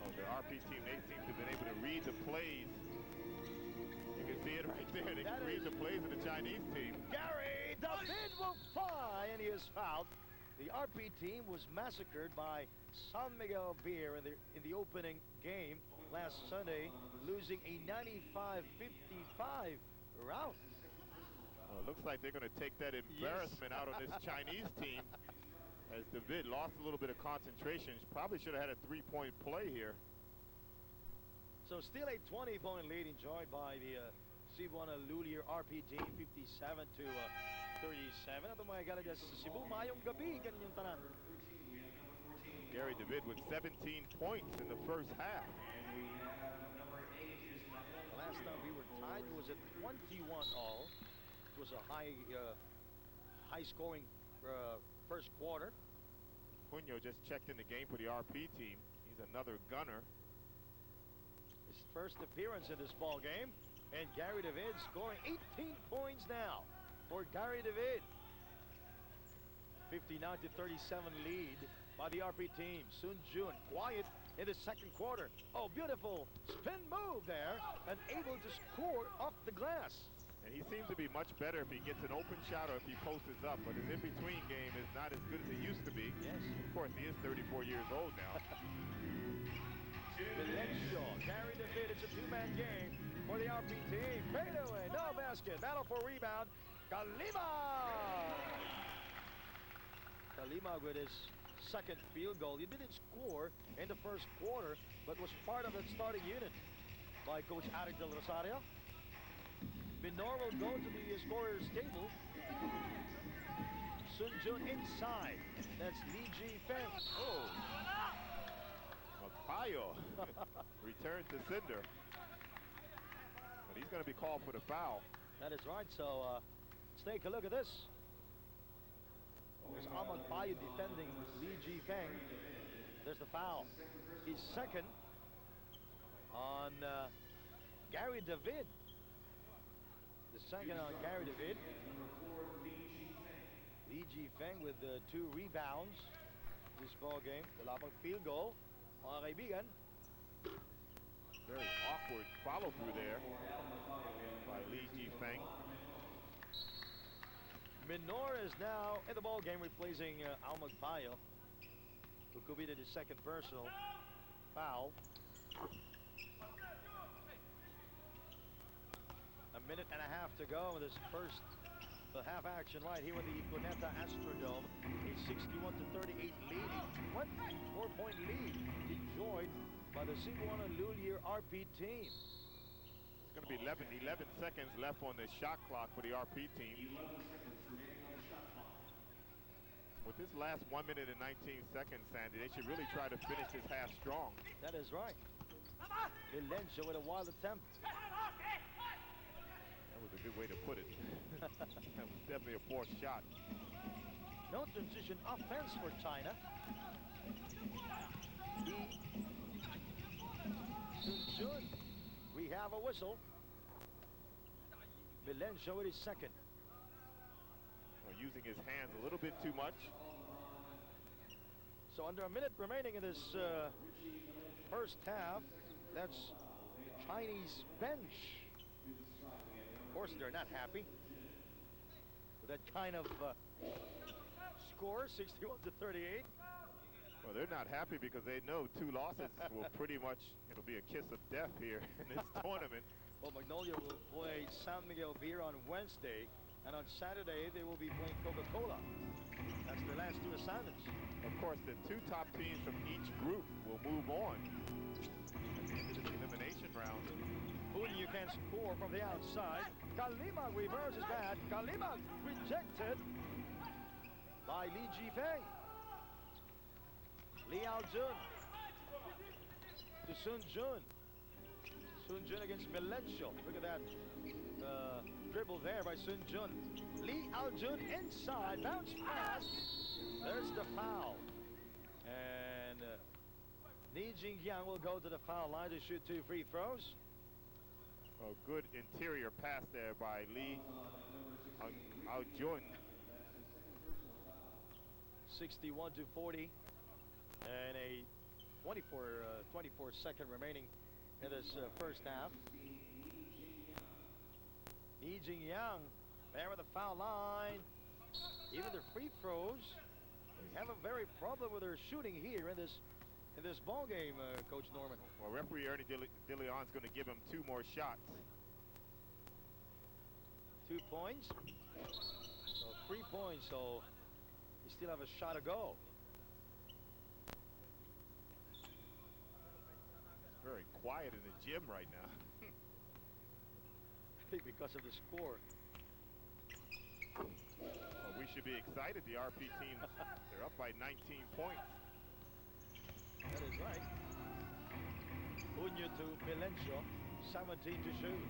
Oh, the RP team, they seem to have been able to read the plays. You can see it right there. They can read the plays of the Chinese team. Gary David will fly, and he is fouled. The RP team was massacred by San Miguel Beer in the opening game last Sunday, losing a 95-55 rout. Well, it looks like they're going to take that embarrassment out on this Chinese team as David lost a little bit of concentration. Probably should have had a three-point play here. So still a 20-point lead enjoyed by the Cebuana Lhuiller RP team, 57-37. At mga galagas sa Cebu, mayong gabi, ganyan yung tanan. Gary David with 17 points in the first half. The last time we were tied was at 21 all. It was a high-scoring first quarter. Cunyo just checked in the game for the RP team. He's another gunner. His first appearance in this ball game, and Gary David scoring 18 points now for Gary David. 59-37 lead by the RP team. Sun Jun quiet in the second quarter. Oh, beautiful spin move there, and able to score off the glass. And he seems to be much better if he gets an open shot or if he posts up, but his in-between game is not as good as it used to be. Yes. Of course, he is 34 years old now. Milencio, Gary David, it's a two-man game for the RP team. Fade away, no basket, battle for rebound. Kalimag with his second field goal. He didn't score in the first quarter, but was part of the starting unit by Coach Eric Del Rosario. Minor will go to the scorer's table. Sun Jun inside. That's Li Jifeng. Oh. Magpayo returns to Cinder. But he's going to be called for the foul. That is right. So let's take a look at this. There's Magpayo defending Li Jifeng. There's the foul. He's second on Gary David. The second on Gary David. Li Jifeng with 2 rebounds this ball game. Wala pang field goal, mga kaibigan. Very awkward follow through there by Li Jifeng. Minor is now in the ball game, replacing Al Magpayo, who committed his second personal foul. A minute and a half to go in this first half action right here with the Cuneta Astrodome. A 61-38 lead, 24-point lead enjoyed by the Cebuana Lhuiller RP team. It's going to be 11 seconds left on the shot clock for the RP team. With this last 1 minute and 19 seconds, Sandy, they should really try to finish this half strong. That is right. Valencia with a wild attempt. That was a good way to put it. That was definitely a forced shot. No transition offense for China. Jun. We have a whistle. Valencia with his second. Using his hands a little bit too much. So under a minute remaining in this first half, that's the Chinese bench. Of course, they're not happy with that kind of score, 61-38. Well, they're not happy because they know 2 losses will pretty much, it'll be a kiss of death here in this tournament. Well, Magnolia will play San Miguel Beer on Wednesday, and on Saturday they will be playing Coca-Cola. That's their last 2 assignments. Of course, the 2 top teams from each group will move on into the elimination round. You can score from the outside. Kalima reverse is bad. Kalima rejected by Li Jifeng. Li Aljun to Sun Jun. Sun Jun against Milencio. Look at that dribble there by Sun Jun. Li Aljun inside, bounce pass. There's the foul. And Ni Jingyang will go to the foul line to shoot 2 free throws. A good interior pass there by Li Aljun. 61-40, and a 24 second remaining in this first half. Ni Jingyang there with the foul line. Even their free throws, they have a very problem with their shooting here in this ball game, Coach Norman. Well, referee Ernie De Leon's going to give him 2 more shots. 2 points. So 3 points. So you still have a shot to go. It's very quiet in the gym right now. I think because of the score. Well, we should be excited. The RP team, they're up by 19 points. That is right. Unyo to Milencio, 17 to shoot.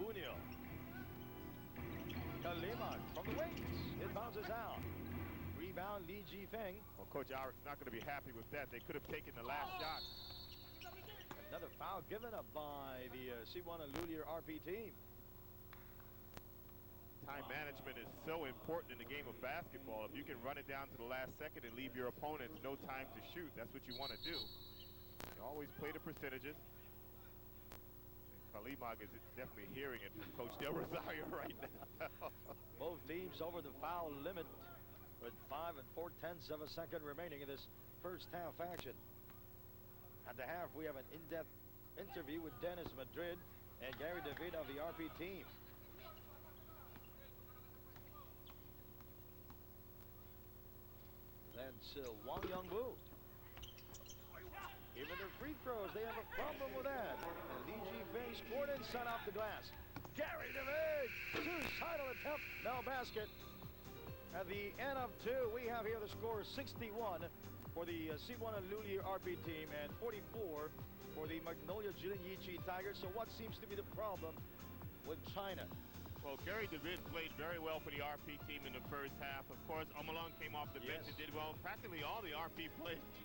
Unyo. Kalima from the wings. It bounces out. Rebound Li Jifeng. Well, Coach Irick's not going to be happy with that. They could have taken the last shot. Another foul given up by the Cebuana Lhuiller RP team. Time management is so important in the game of basketball. If you can run it down to the last second and leave your opponents no time to shoot, that's what you want to do. You always play the percentages. And Kalimag is definitely hearing it from Coach Del Rosario right now. Both teams over the foul limit with 5 4/10 of a second remaining in this first half action. At the half, we have an in-depth interview with Dennis Madrid and Gary David of the RP team. That's Wang Yongbu. Even their free throws, they have a problem with that. And Li Jifeng scored inside off the glass. Gary David, suicidal attempt, no basket. At the end of 2, we have here the score 61 for the Cebuana Lhuiller RP team and 44 for the Magnolia Jilin Yichi Tigers. So what seems to be the problem with China? Well, Gary DeVitt played very well for the RP team in the first half. Of course, Omalong came off the bench and did well. Practically all the RP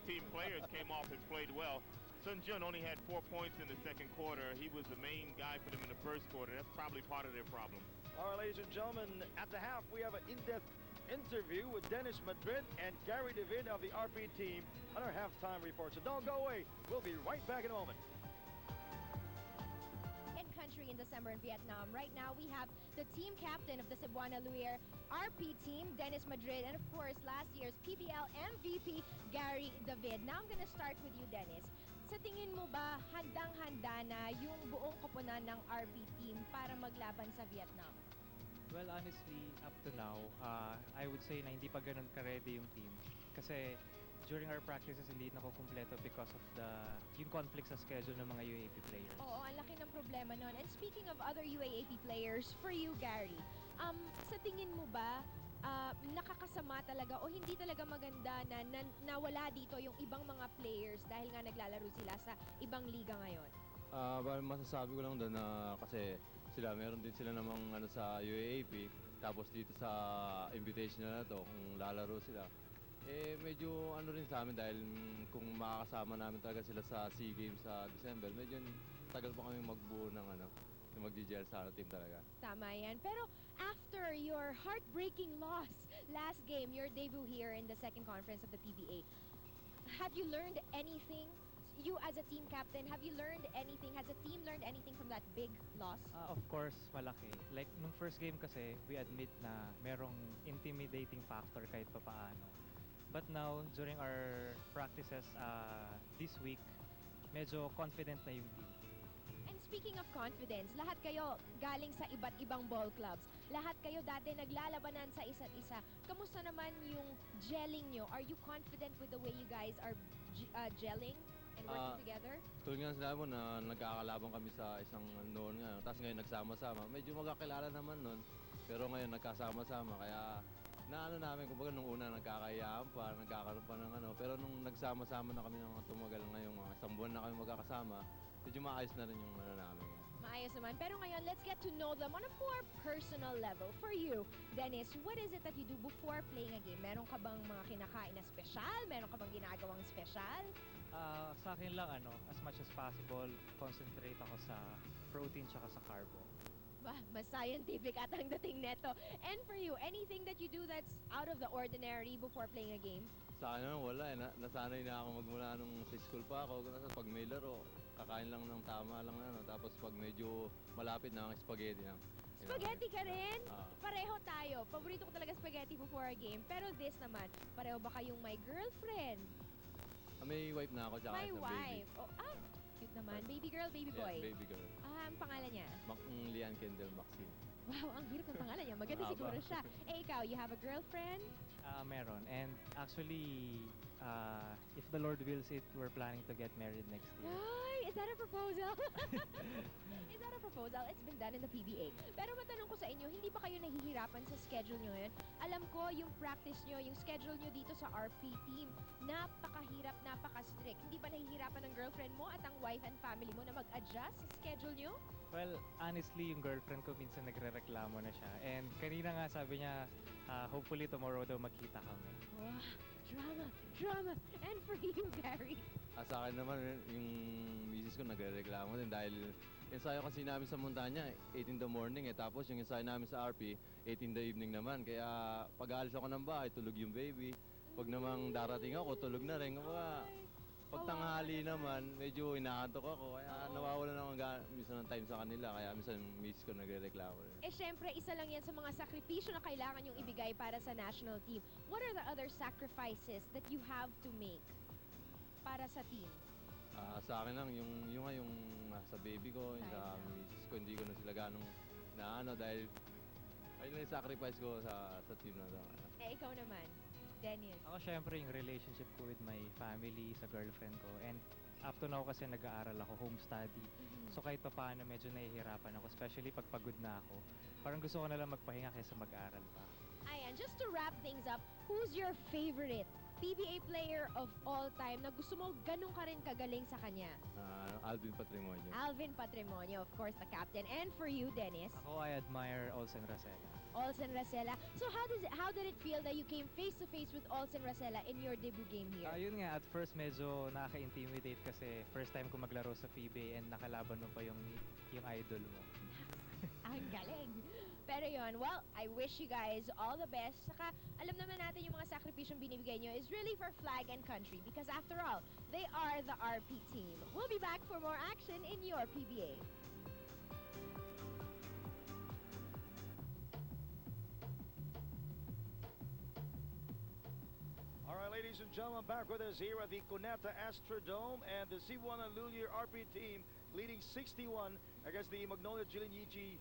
team players came off and played well. Sun Jun only had 4 points in the second quarter. He was the main guy for them in the first quarter. That's probably part of their problem. All right, ladies and gentlemen, at the half, we have an in-depth interview with Dennis Madrid and Gary David of the RP team on our halftime report. So don't go away. We'll be right back in a moment. Country in December in Vietnam. Right now, we have the team captain of the Cebuana Lhuiller RP team, Dennis Madrid, and of course, last year's PBL MVP, Gary David. Now, I'm gonna start with you, Dennis. Sa tingin mo ba, handang-handa na yung buong koponan ng RP team para maglaban sa Vietnam? Well, honestly, up to now, I would say na hindi pa ganun ka-ready yung team. Kasi during our practices, hindi nakukumpleto because of yung conflict sa schedule ng mga UAAP players. Oo, ang laki ng problema nun. And speaking of other UAAP players, for you, Gary, sa tingin mo ba, nakakasama talaga o hindi talaga maganda na nawala dito yung ibang mga players dahil nga naglalaro sila sa ibang liga ngayon? Masasabi ko lang doon na kasi meron din sila namang sa UAAP, tapos dito sa Invitational na to, kung lalaro sila, medyo rin sa amin dahil kung makakasama namin talaga sila sa SEA Games sa December, medyo tagal pa kami magbuo ng yung mag-gel sa team talaga. Tama yan. Pero after your heartbreaking loss last game, your debut here in the second conference of the PBA, have you learned anything? You as a team captain, have you learned anything? Has the team learned anything from that big loss? Of course, malaki. Like, nung first game kasi, we admit na merong intimidating factor kahit pa paano. But now, during our practices this week, medyo confident na yung team. And speaking of confidence, lahat kayo galing sa iba't ibang ball clubs. Lahat kayo dati naglalabanan sa isa't isa. Kamusta naman yung gelling nyo? Are you confident with the way you guys are gelling and working together? Tulad nga sinabi mo na nagkakalaban kami sa isang noon nga. Tapos ngayon nagsama-sama. Medyo magkakilala naman nun. Pero ngayon nagkasama-sama. Kaya namin, kumbaga nung una nagkakayaan pa, nagkakaroon pa ng pero nung nagsama-sama na kami ng tumagal ngayong mga isang buwan na kami magkakasama, medyo maayos na rin yung namin. Maayos naman. Pero ngayon, let's get to know them on a more personal level. For you, Dennis, what is it that you do before playing a game? Meron ka bang mga kinakain na special? Meron ka bang ginagawang special? Sa akin lang, as much as possible, concentrate ako sa protein tsaka sa carbo. Mas scientific at ang dating neto. And for you, anything that you do that's out of the ordinary before playing a game? Sa akin naman wala nasanay na ako magmula nung sa school pa ako. Pag may laro, kakain lang ng tama lang tapos pag medyo malapit na ang spaghetti na. Spaghetti ka rin? Pareho tayo. Paborito ko talaga spaghetti before a game. Pero this naman, pareho ba kayong my girlfriend? May wife na ako tsaka My isang wife. baby. Cute naman. Baby girl, baby boy? Yeah, baby girl. Ang pangalan niya? Lian Kendall Maxine. Wow, ang hirap ng pangalan niya. Maganda siguro siya. Ikaw, you have a girlfriend? Meron. And actually, if the Lord wills it, we're planning to get married next year. Ay, is that a proposal? Is that a proposal? It's been done in the PBA. Pero matanong ko sa inyo, hindi ba kayo nahihirapan sa schedule nyo ngayon? Alam ko, yung practice nyo, yung schedule nyo dito sa RP team, napakahirap, napaka-strict. Hindi ba nahihirapan ng girlfriend mo at ang wife and family mo na mag-adjust sa schedule nyo? Well, honestly, yung girlfriend ko minsan nagre-reklamo na siya. And kanina nga sabi niya, hopefully tomorrow daw magkita kami. Wow, drama. And for you, Gary? Sa akin naman, yung misis ko nagre-reklamo din dahil ensayo kasi namin sa montanya, 8 in the morning tapos yung ensayo namin sa RP, 8 in the evening naman. Kaya pag aalis ako ng bahay, tulog yung baby. Pag namang darating ako, tulog na rin. Pag tanghali naman, medyo inaantok ako. Kaya nawawala na ako minsan ng time sa kanila. Kaya minsan miss ko nagre-reklamo. Syempre, isa lang yan sa mga sakripisyo na kailangan yung ibigay para sa national team. What are the other sacrifices that you have to make para sa team? Sa akin lang, yung sa baby ko, yung sa misis ko, hindi ko na sila ganong dahil ayun lang yung sacrifice ko sa team na to. Ikaw naman, Dennis. Ako syempre yung relationship ko with my family, sa girlfriend ko. And up to now kasi nag-aaral ako, home study. So kahit pa paano medyo nahihirapan ako, especially pag pagod na ako. Parang gusto ko na lang magpahinga kaysa mag-aaral pa. Ayan, just to wrap things up, who's your favorite PBA player of all time na gusto mo ganun ka rin kagaling sa kanya? Alvin Patrimonio. Alvin Patrimonio, of course, the captain. And for you, Dennis? Ako, I admire Olsen Racela. Olsen Racela. So how did it feel that you came face to face with Olsen Racela in your debut game here? Yun nga, at first medyo nakaka-intimidate kasi first time ko maglaro sa PBA and nakalaban mo pa yung idol mo. Ang galing. Pero yun, well, I wish you guys all the best. Saka, alam naman natin yung mga sakripisyong binibigay nyo is really for flag and country because after all, they are the RP team. We'll be back for more action in your PBA. All right, ladies and gentlemen, back with us here at the Cuneta Astrodome, and the Cebuana Lhuiller RP team leading 61 against the Magnolia Jilinyichi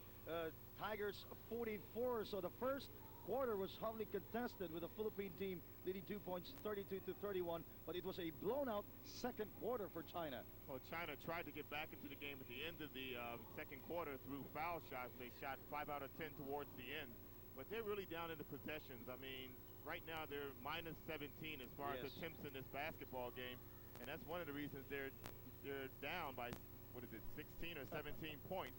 Tigers 44. So the first quarter was hotly contested with the Philippine team leading 2 points, 32-31, but it was a blown-out second quarter for China. Well, China tried to get back into the game at the end of the second quarter through foul shots. They shot 5 out of 10 towards the end, but they're really down in the possessions. I mean, right now they're minus 17 as far as attempts in this basketball game, and that's one of the reasons they're down by, what is it, 16 or 17 points.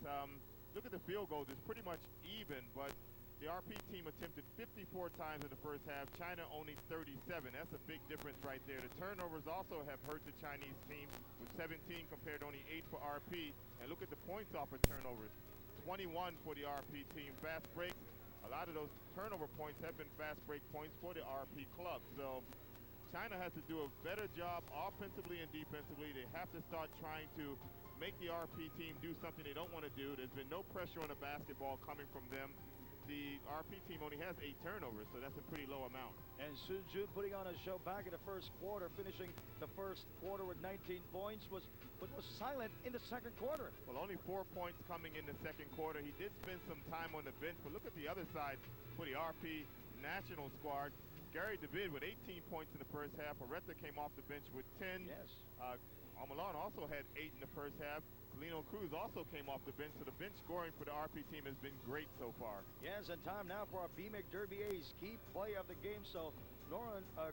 Look at the field goals. It's pretty much even, but the RP team attempted 54 times in the first half. China only 37. That's a big difference right there. The turnovers also have hurt the Chinese team with 17 compared to only 8 for RP. And look at the points off of turnovers. 21 for the RP team. Fast breaks. A lot of those turnover points have been fast break points for the RP club. So China has to do a better job offensively and defensively. They have to start trying to make the RP team do something they don't want to do. There's been no pressure on the basketball coming from them. The RP team only has 8 turnovers, so that's a pretty low amount. And Sun Jun putting on a show back in the first quarter, finishing the first quarter with 19 points, but was silent in the second quarter. Well, only 4 points coming in the second quarter. He did spend some time on the bench, but look at the other side for the RP national squad. Gary David with 18 points in the first half. Areta came off the bench with 10. Yes. Omalon also had 8 in the first half. Lino Cruz also came off the bench, so the bench scoring for the RP team has been great so far. Yes, and time now for our BMIC Derby A's key play of the game. So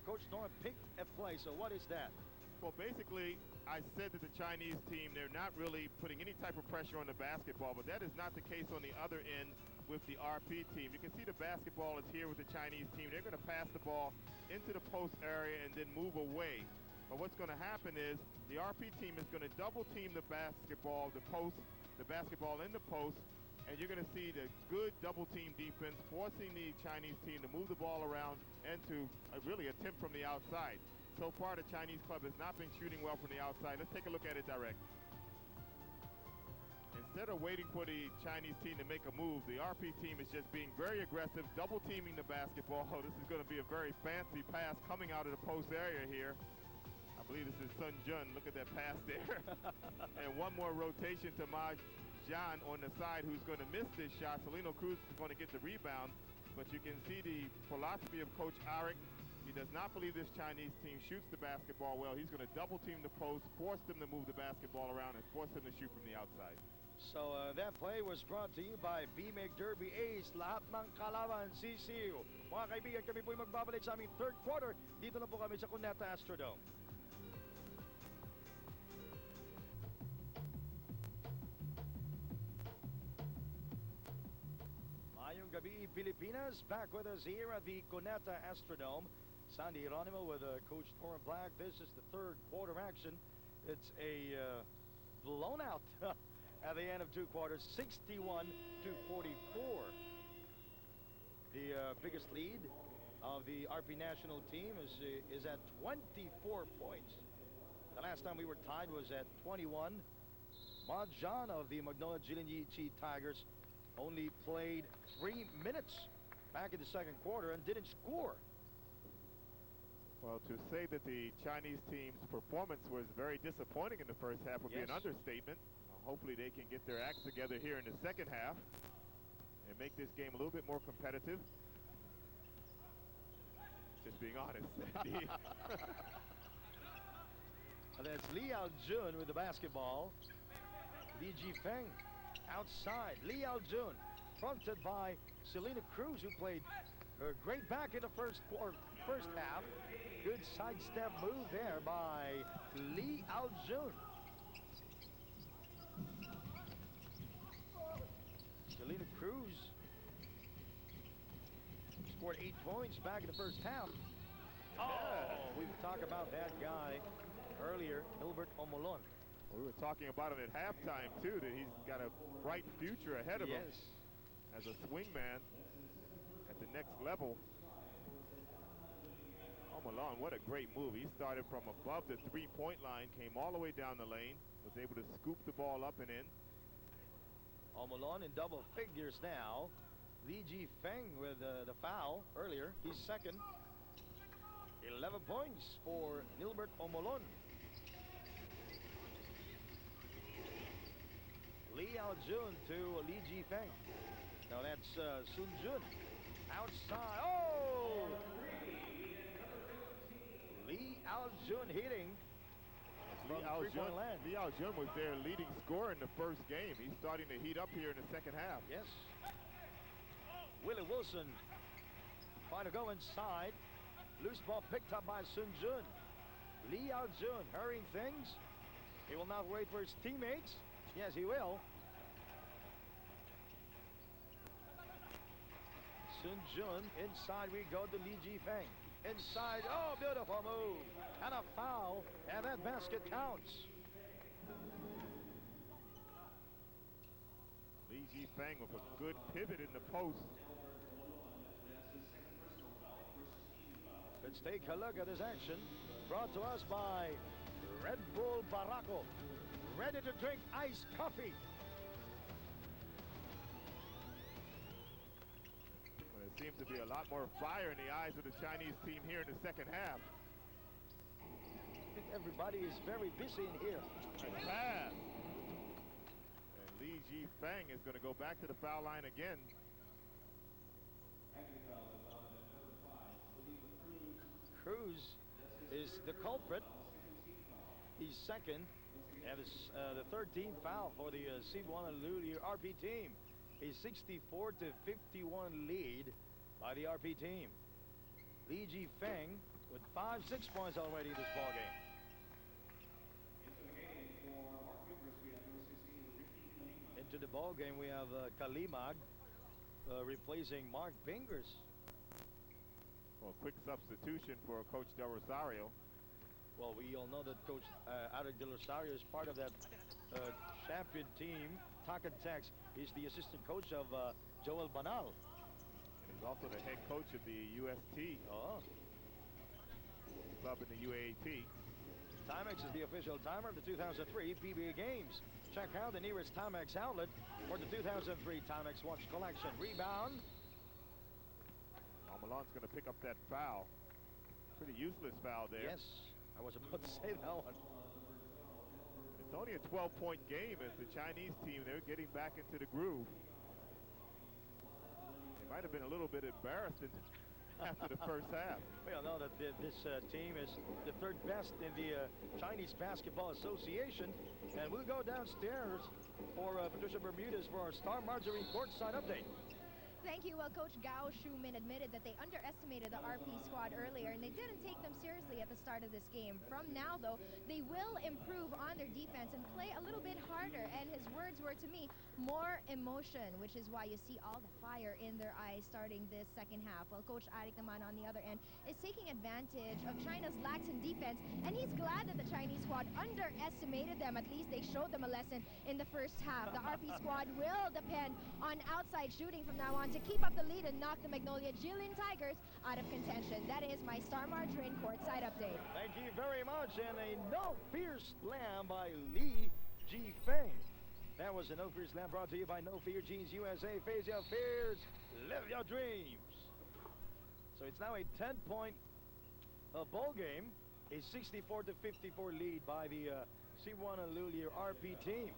Coach Noran picked a play. So what is that? Well, basically, I said that the Chinese team, they're not really putting any type of pressure on the basketball, but that is not the case on the other end with the RP team. You can see the basketball is here with the Chinese team. They're going to pass the ball into the post area and then move away. But what's going to happen is the RP team is going to double team the basketball in the post, and you're going to see the good double team defense forcing the Chinese team to move the ball around and to really attempt from the outside. So far, the Chinese club has not been shooting well from the outside. Let's take a look at it direct. Instead of waiting for the Chinese team to make a move, the RP team is just being very aggressive, double teaming the basketball. This is going to be a very fancy pass coming out of the post area here. I believe this is Sun Jun. Look at that pass there. And one more rotation to Ma Jian on the side, who's going to miss this shot. Salino Cruz is going to get the rebound. But you can see the philosophy of Coach Arik. He does not believe this Chinese team shoots the basketball well. He's going to double team the post, force them to move the basketball around, and force them to shoot from the outside. So that play was brought to you by BMIC Derby Ace. Lahat ng kalaban sisiw. Mga kaibigan, kami po'y magbabalik sa aming third quarter. Dito na po kami sa Cuneta Astrodome. Mayong gabi, Pilipinas. Back with us here at the Cuneta Astrodome. Sandy Hieronimo with Coach Noran Black. This is the third quarter action. It's a blown out at the end of two quarters, 61-44. The biggest lead of the RP national team is at 24 points. The last time we were tied was at 21. Ma Jian of the Magnolia Jilinyichi Tigers only played 3 minutes back in the second quarter and didn't score. Well, to say that the Chinese team's performance was very disappointing in the first half would be an understatement. Hopefully they can get their acts together here in the second half and make this game a little bit more competitive. Just being honest. And that's Liao Jun with the basketball. Li Jifeng outside. Liao Jun fronted by Selena Cruz, who played great back in the first half. Good sidestep move there by Liao Jun. Selena Cruz scored 8 points back in the first half. We've talked about that guy earlier, Hilbert Omolon. We were talking about him at halftime, too, that he's got a bright future ahead of him. as a swingman at the next level. Malone, what a great move. He started from above the three-point line, came all the way down the lane, was able to scoop the ball up and in. Malone in double figures now. Li Jifeng with the foul earlier. He's second. 11 points for Nilbert Omolon. Lee Aljun to Li Jifeng. Now that's Sun Jun. Outside. Oh! Lee Aljun hitting from three-point land. Lee Aljun was their leading scorer in the first game. He's starting to heat up here in the second half. Yes. Willie Wilson trying to go inside. Loose ball picked up by Sun Jun. Lee Aljun hurrying things. He will not wait for his teammates. Yes, he will. Sun Jun inside we go to Li Jifeng. Inside, oh, beautiful move. And a foul, and that basket counts. Li Jifeng with a good pivot in the post. Let's take a look at this action. Brought to us by Red Bull Barako. Ready to drink iced coffee. There seems to be a lot more fire in the eyes of the Chinese team here in the second half. I think everybody is very busy in here. Nice pass. And Li Jifeng is going to go back to the foul line again. Cruz is the culprit. He's second. And it's the 13th foul for the Cebuana Lhuiller RP team. A 64-51 lead by the RP team. Li Jifeng with 5-6 points already in this ballgame. Into the ballgame we have Kalimag replacing Mark Bingers. Well, quick substitution for Coach Del Rosario. Well, we all know that Coach Eric Del Rosario is part of that champion team. Takantex is the assistant coach of Joel Banal. And he's also the head coach of the UST club in the UAAP. Timex is the official timer of the 2003 PBA games. Check out the nearest Timex outlet for the 2003 Timex Watch Collection. Rebound. Malon's going to pick up that foul. Pretty useless foul there. Yes, I was about to say that one. It's only a 12-point game as the Chinese team, they're getting back into the groove. They might have been a little bit embarrassed after the first half. We all know that this team is the third best in the Chinese Basketball Association. And we'll go downstairs for Patricia Bermudez for our Star Margarine courtside update. Thank you. Well, Coach Gao Shumin admitted that they underestimated the RP squad earlier, and they didn't take them seriously at the start of this game. From now, though, they will improve on their defense and play a little bit harder. And his words were to me, more emotion, which is why you see all the fire in their eyes starting this second half. Well, Coach Arik naman on the other end is taking advantage of China's lax in defense, and he's glad that the Chinese squad underestimated them. At least they showed them a lesson in the first half. The RP squad will depend on outside shooting from now on to keep up the lead and knock the Magnolia Jilin Tigers out of contention. That is my Star Margarine courtside update. Thank you very much. And a no fear slam by Li Jifeng. That was a no fear slam brought to you by No Fear Jeans USA. Face your fears, live your dreams. So it's now a 10-point ball game. A 64-54 lead by the Cebuana Lhuiller RP team.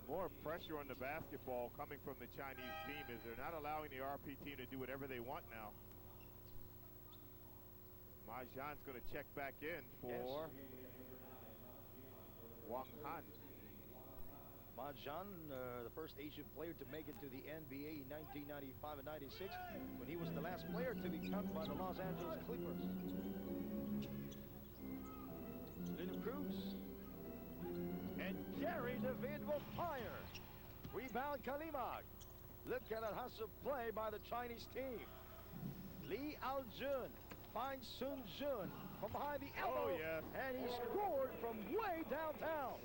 More pressure on the basketball coming from the Chinese team as they're not allowing the RP team to do whatever they want now. Ma Jian's going to check back in for Wang Han. Ma Jian, the first Asian player to make it to the NBA in 1995 and 96, when he was the last player to be cut by the Los Angeles Clippers. Lino Cruz. And Gary David will fire. Rebound Kalimag. Look at that hustle play by the Chinese team. Li Aljun finds Sun Jun from behind the elbow. Oh, yes. And he scored from way downtown.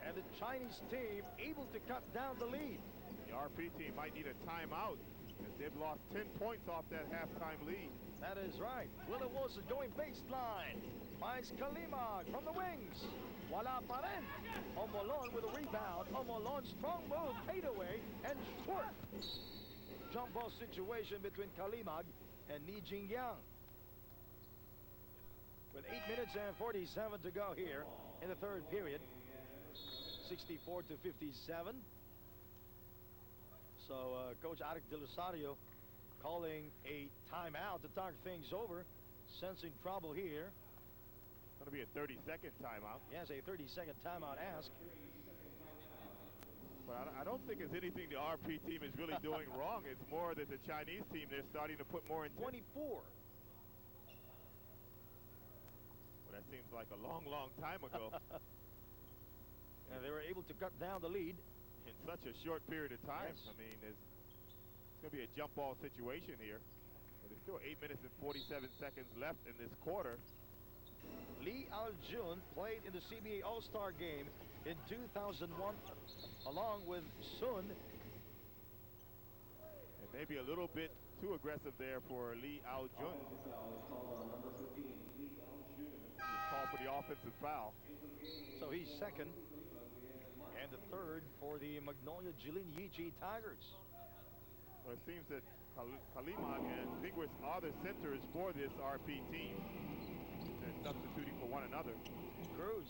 And And the Chinese team able to cut down the lead. The RP team might need a timeout as they've lost 10 points off that halftime lead. That is right. Willow Wilson going baseline. Finds Kalimag from the wings. Wala pa rin. Omolon with a rebound. Omolon, strong move, fade away, and short. Jump ball situation between Kalimag and Ni Jingyang. With 8 minutes and 47 to go here in the third period. 64 to 57. So Coach Arik De Lusario calling a timeout to talk things over. Sensing trouble here. Going to be a 30-second timeout. Yes, a 30-second timeout ask. But I don't think it's anything the RP team is really doing wrong. It's more that the Chinese team, they're starting to put more in. 24. Well, that seems like a long, long time ago. And they were able to cut down the lead in such a short period of time. Yes. I mean, it's going to be a jump ball situation here. But there's still 8 minutes and 47 seconds left in this quarter. Lee Aljun played in the CBA All-Star game in 2001 along with Sun. And maybe a little bit too aggressive there for Lee Aljun. Call for the offensive foul. So he's second. And the third for the Magnolia Jilin Yichi Tigers. Well, it seems that Kalimag and Fingris are the centers for this RP team. They're substituting for one another. Cruz.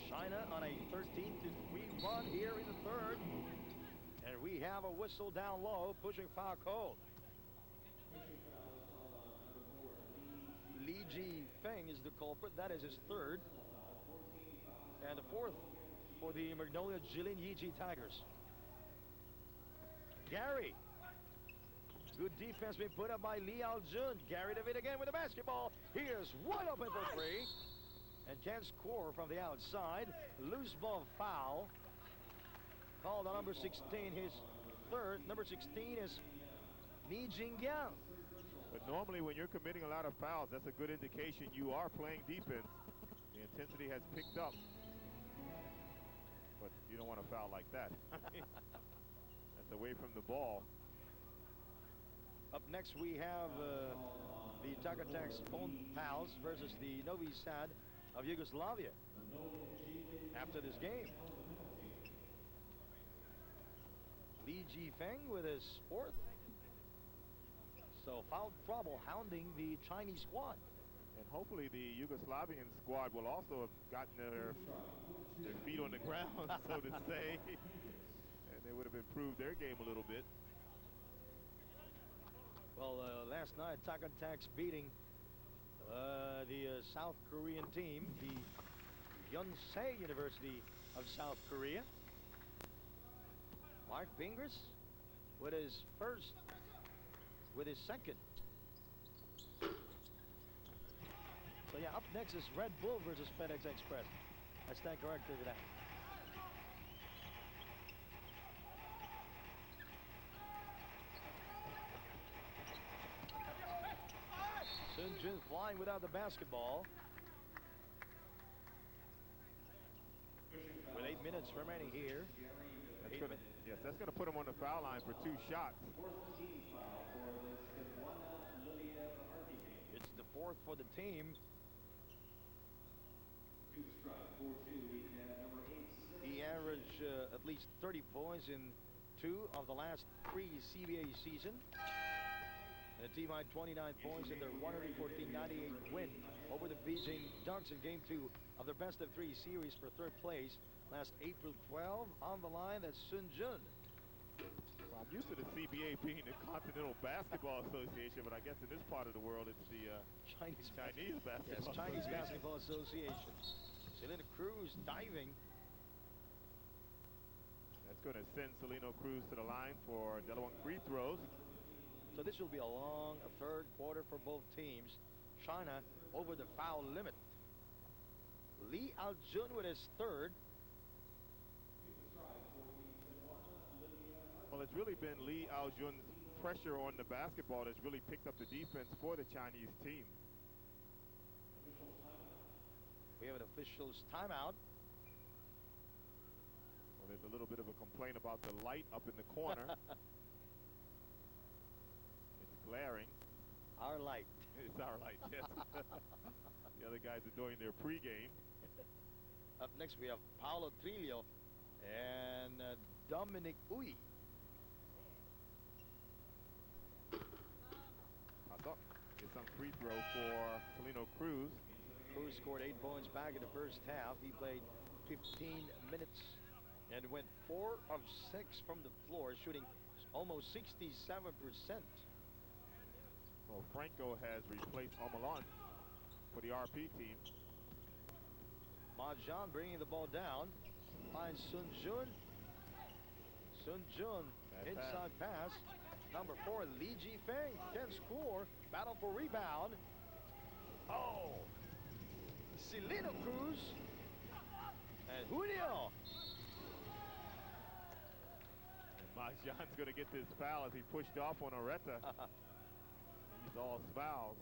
China on a 13-3 run here in the third. And we have a whistle down low, pushing foul called. Li Ji Feng is the culprit. That is his third. And the fourth for the Magnolia Jilin Yichi Tigers. Gary. Good defense being put up by Lee Aljun. Gary DeVitt again with the basketball. He is wide open for three. And can't score from the outside. Loose ball foul. Called on number 16, his third. Number 16 is Ni Jingyang. But normally when you're committing a lot of fouls, that's a good indication you are playing defense. The intensity has picked up. But you don't want to foul like that. That's away from the ball. Up next we have the Takatak's own pals versus the Novi Sad of Yugoslavia after this game. Li Ji Feng with his fourth. So foul trouble hounding the Chinese squad. And hopefully the Yugoslavian squad will also have gotten their feet on the ground, so to say. And they would have improved their game a little bit. Well, last night, Takatak's beating the South Korean team, the Yonsei University of South Korea. Mark Pingris with his first, with his second. So yeah, up next is Red Bull versus FedEx Express. I stand corrected to that. Sun Jun flying without the basketball. With 8 minutes remaining here. That's going to put him on the foul line for 2 shots. It's the fourth for the team. He averaged at least 30 points in 2 of the last 3 CBA season. And the team had 29 points in their 114-98 win over the Beijing Ducks in Game 2 of their best-of-3 series for third place last April 12. On the line, that's Sun Jun. Well, I'm used to the CBA being the Continental Basketball Association, but I guess in this part of the world it's the Chinese Basketball Yes, Chinese Basketball Association. Selena Cruz diving. That's going to send Celino Cruz to the line for Delawang free throws. So this will be a long third quarter for both teams. China over the foul limit. Lee Aljun with his third. Well, it's really been Lee Aljun's pressure on the basketball that's really picked up the defense for the Chinese team. We have an officials' timeout. Well, there's a little bit of a complaint about the light up in the corner. It's glaring. Our light. It's our light, yes. The other guys are doing their pregame. Up next, we have Paulo Trillo and Dominic Uy. It's some free throw for Celino Cruz. Cruz scored 8 points back in the first half. He played 15 minutes and went 4 of 6 from the floor, shooting almost 67%. Well, Franco has replaced Omalon for the RP team. Majan bringing the ball down. Finds Sun Jun. Sun Jun, inside pass. Number 4, Lee Ji Feng can score. Battle for rebound. Oh! Celino Cruz. And Julio. And Majan's going to get this foul as he pushed off on Areta. He's all fouls.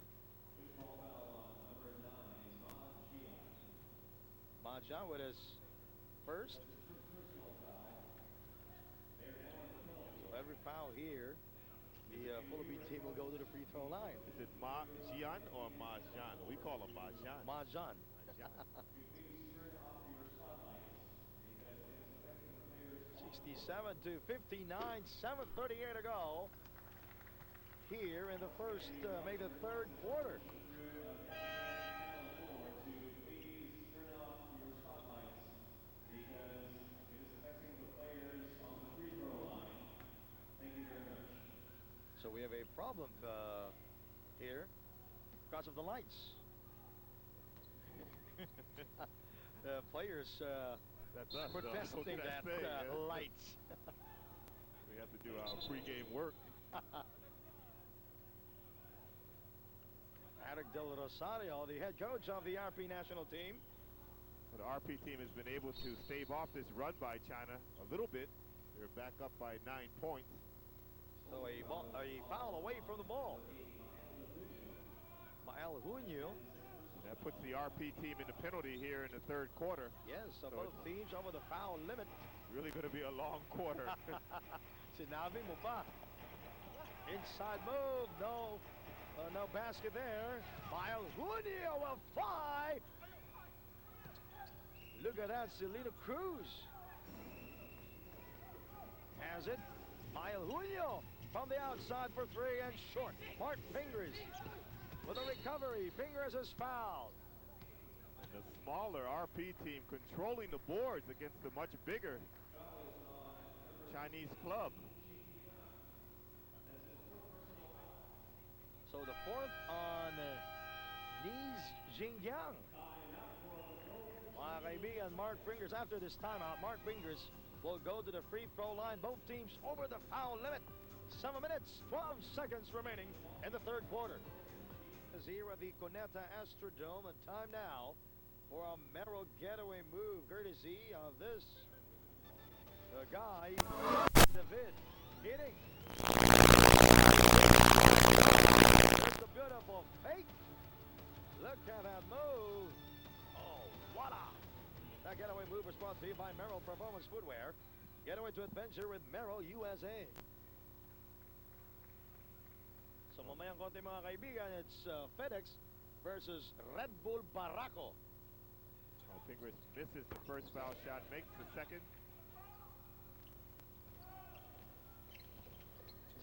Majan with his first. So every foul here, the Philippine team will go to the free throw line. Is it Majan or Majan? We call him Majan. Majan. 67 to 59, 7:38 to go. Here in the first, maybe the third quarter. So we have a problem here because of the lights. The players That's us. protesting that lights. We have to do our pregame work. Eric Del Rosario, the head coach of the RP national team. The RP team has been able to stave off this run by China a little bit. They're back up by 9 points. So a foul away from the ball. Mael Junio. That puts the RP team in the penalty here in the third quarter. Yes, so both teams over the foul limit. Really going to be a long quarter. Sinabi mo pa. Inside move, no basket there. Mael Junio will fly. Look at that, Celino Cruz has it. Mael Junio from the outside for 3 and short. Mark Fingers with a recovery. Fingers is fouled. And the smaller RP team controlling the boards against the much bigger Chinese club. So the fourth on Nis Jingyang. Mga kaibigan, Mark Fingers after this timeout. Mark Fingers will go to the free throw line. Both teams over the foul limit. 7 minutes, 12 seconds remaining in the third quarter. Is here at the Cuneta Astrodome, and time now for a Merrill getaway move, courtesy of this guy, David, hitting. It's a beautiful fake. Look at that move. Oh, voila. That getaway move was brought to you by Merrill Performance Footwear. Getaway to adventure with Merrill USA. So mamayang konti mga kaibigan, it's FedEx versus Red Bull Barraco. Oh, Fingers misses the first foul shot, makes the second.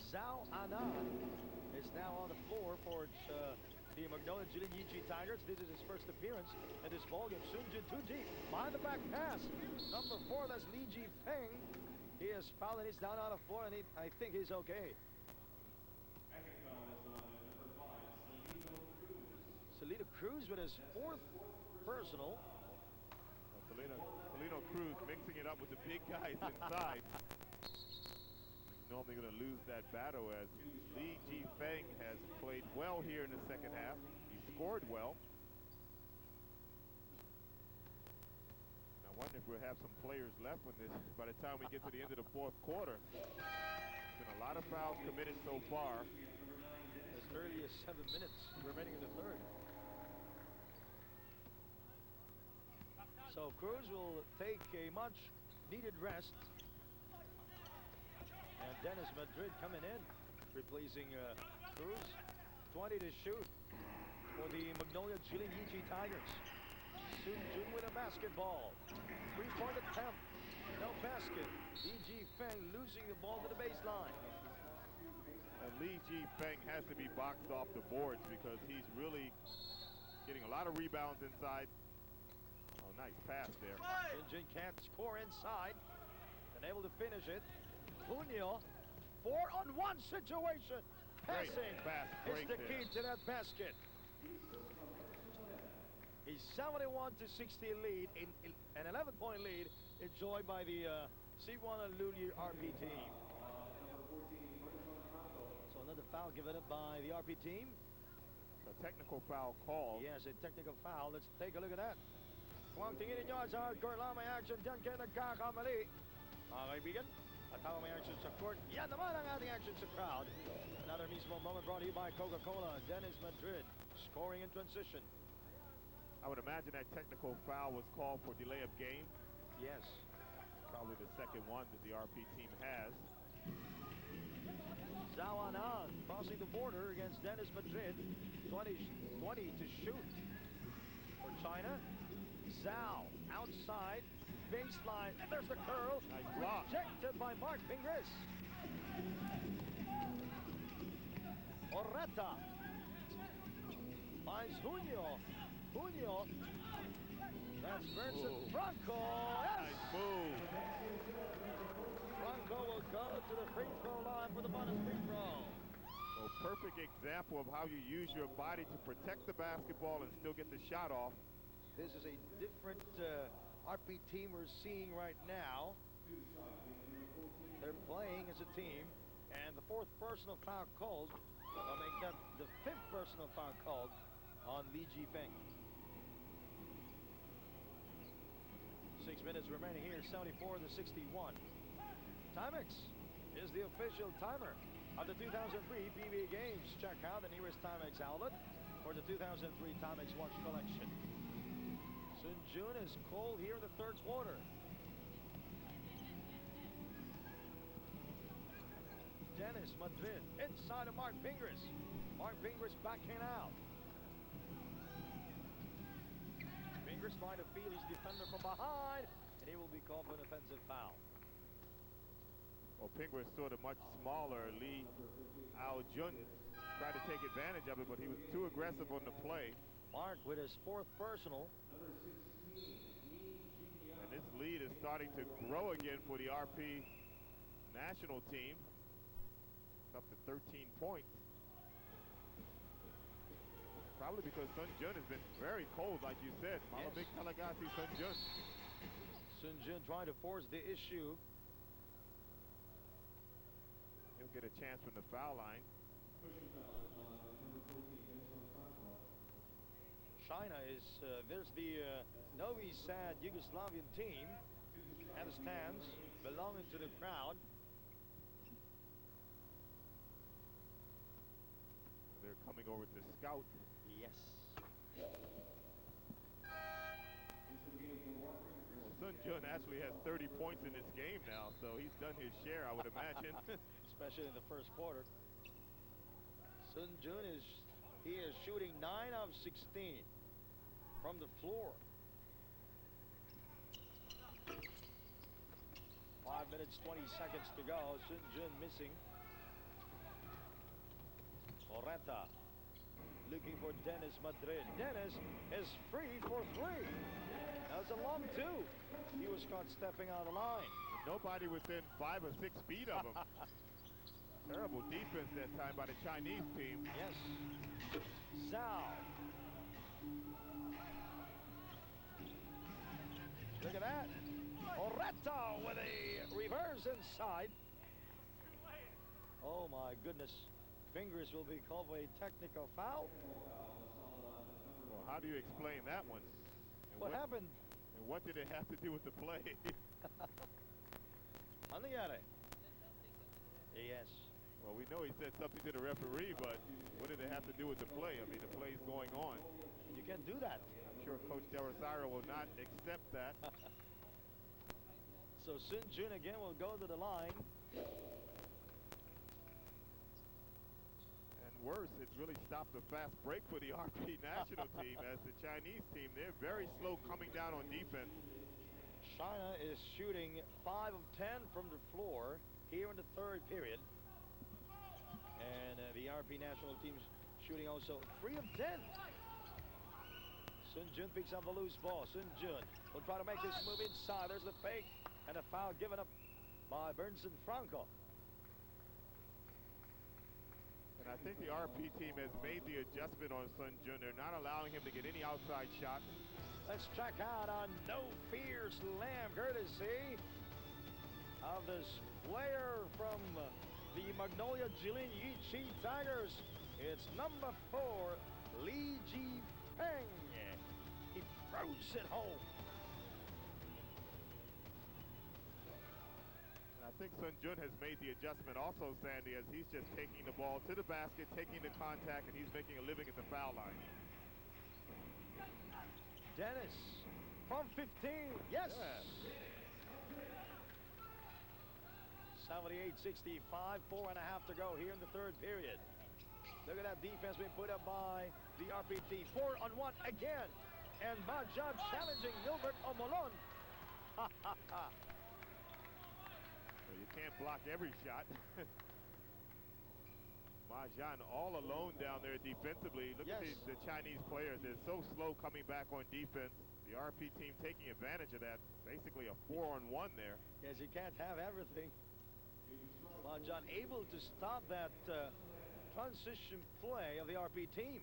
Zhao Anan is now on the floor for the Magnolia Jilin Yichi Tigers. This is his first appearance in this ballgame. Sunjin too deep. Behind the back pass. Number 4, that's Lee Ji Feng. He is fouled and he's down on the floor, and I think he's okay. Celino Cruz with his 4th personal. Celino Cruz mixing it up with the big guys inside. Normally going to lose that battle as Lee Ji Feng has played well here in the second half. He scored well. I wonder if we'll have some players left when this, by the time we get to the end of the fourth quarter. There's been a lot of fouls committed so far. As early as 7 minutes remaining in the third. So Cruz will take a much needed rest. And Dennis Madrid coming in, replacing Cruz. 20 to shoot for the Magnolia Jilin Yiji Tigers. Sun Jun with a basketball. 3-point attempt. No basket. Li Jifeng losing the ball to the baseline. And Li Jifeng has to be boxed off the boards because he's really getting a lot of rebounds inside. Oh, nice pass there. Sun Jun can't score inside. Unable to finish it. Junio, 4-on-1 situation. Passing is the key to that basket. A 71 to 60 lead, an 11-point lead enjoyed by the Cebuana Lhuiller RP team. So another foul given up by the RP team. A technical foul call. Yes, a technical foul. Let's take a look at that. Kung ang tingin ninyo sa hardcore lamang action, diyan kayo nagkakamali. Mga kaibigan, at habang may action sa court, yan naman ang ating action sa crowd. Another mismo moment brought to you by Coca-Cola. Dennis Madrid scoring in transition. I would imagine that technical foul was called for delay of game. Yes. Probably the second one that the RP team has. Zhao Anan crossing the border against Dennis Madrid. 20 to shoot for China. Zhao outside, baseline, and there's the curl. Nice block. Rejected by Mark Pingris. Oreta finds Junio. Junio. That's Vincent Franco. Yes! Nice move. Franco will go to the free throw line for the bonus free throw. A perfect example of how you use your body to protect the basketball and still get the shot off. This is a different RP team we're seeing right now. They're playing as a team, and the fourth personal foul called will make that the fifth personal foul called on Li Jifeng. 6 minutes remaining here, 74 to 61. Timex is the official timer of the 2003 PBA games. Check out the nearest Timex outlet for the 2003 Timex watch collection. Sun Jun is cold here in the third quarter. Dennis Madrid inside of Mark Pingris. Mark Pingris backing out. Pingris trying to feel his defender from behind, and he will be called for an offensive foul. Well, Pingris sort of much smaller. Lee Ao-jun tried to take advantage of it, but he was too aggressive on the play. Mark with his fourth personal. And this lead is starting to grow again for the RP national team. It's up to 13 points. Probably because Sun Jun has been very cold, like you said. Malamig talaga si Sun Jun. Sun Jun trying to force the issue. He'll get a chance from the foul line. China is, there's the Novi Sad Yugoslavian team at the stands, belonging to the crowd. They're coming over to scout. Yes. Well, Sun Jun actually has 30 points in this game now, so he's done his share, I would imagine. Especially in the first quarter. Sun Jun is shooting 9 of 16 from the floor. 5 minutes, 20 seconds to go. Sun Jun missing. Oreta looking for Dennis Madrid. Dennis is free for 3. That was a long 2. He was caught stepping out of line. Nobody within 5 or 6 feet of him. Terrible defense that time by the Chinese team. Yes. Zhao. Look at that. Oreta with a reverse inside. Oh my goodness. Fingers will be called for a technical foul. Well, how do you explain that one? And What happened? And what did it have to do with the play? Ano nangyari? Yes. Well, we know he said something to the referee, but what did it have to do with the play? I mean, the play's going on. You can't do that. sure Coach Del Rosario will not accept that. So Sun Jun again will go to the line. And worse, it's really stopped the fast break for the RP national team, as the Chinese team, they're very slow coming down on defense. China is shooting 5 of 10 from the floor here in the third period. And the RP national team's shooting also 3 of 10. Sun Jun picks up the loose ball. Sun Jun will try to make his move inside. There's the fake and a foul given up by Bernson Franco. And I think the RP team has made the adjustment on Sun Jun. They're not allowing him to get any outside shots. Let's check out a no fear slam courtesy of this player from the Magnolia Jilin Yichi Tigers. It's number 4, Li Jifeng. He throws it home. And I think Sun Jun has made the adjustment also, Sandy, as he's just taking the ball to the basket, taking the contact, and he's making a living at the foul line. Dennis from 15. Yes. 78-65, 4.5 to go here in the third period. Look at that defense being put up by the RPT. 4-on-1 again. And Maja challenging Gilbert Omolon. Ha ha ha. Well, you can't block every shot. Majan all alone down there defensively. Look at the Chinese players. They're so slow coming back on defense. The RP team taking advantage of that. Basically a 4-on-1 there. Yes, you can't have everything. Majan able to stop that transition play of the RP team.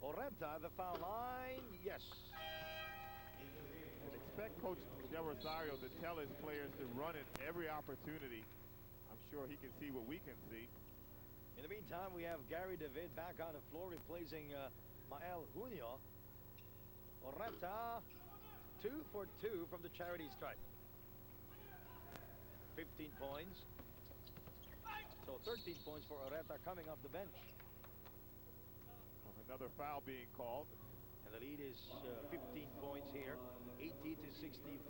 Orenta, the foul line, yes. And expect Coach Del Rosario to tell his players to run at every opportunity. I'm sure he can see what we can see. In the meantime, we have Gary David back on the floor replacing Mael Junio. Orenta, 2 for 2 from the charity stripe. 15 points. So 13 points for Orenta coming off the bench. Another foul being called. And the lead is 15 points here, 80-65.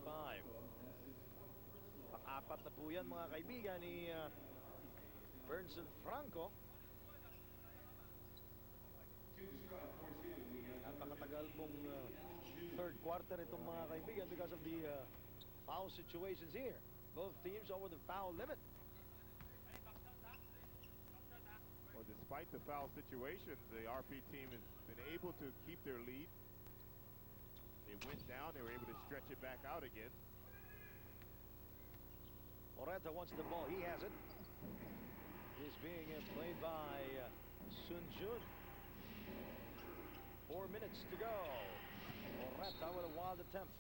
Pang-apat na po yan, mga kaibigan, ni Bernson Franco. Napakatagal pong third quarter itong mga kaibigan because of the foul situations here. Both teams over the foul limit. Well, despite the foul situations, the RP team has been able to keep their lead. They went down, they were able to stretch it back out again. Orenta wants the ball, he has it. Is being played by Sun Jun. 4 minutes to go. Orenta with a wild attempt.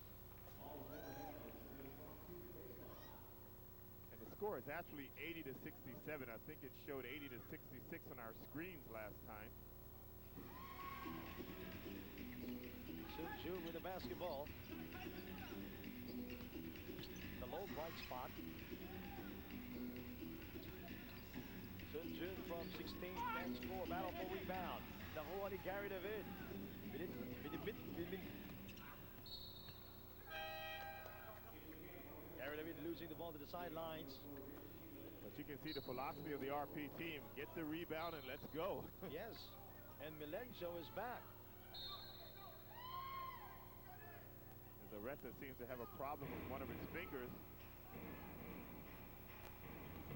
And the score is actually 80-67. I think it showed 80-66 on our screens last time. Sun Jun with the basketball. The low bright spot. Sun Jun from 16 can score. Battle for rebound. Nakuha ni Gary David. Gary David losing the ball to the sidelines. But you can see the philosophy of the RP team. Get the rebound and let's go. Yes. And Milencio is back. Zareta seems to have a problem with one of his fingers.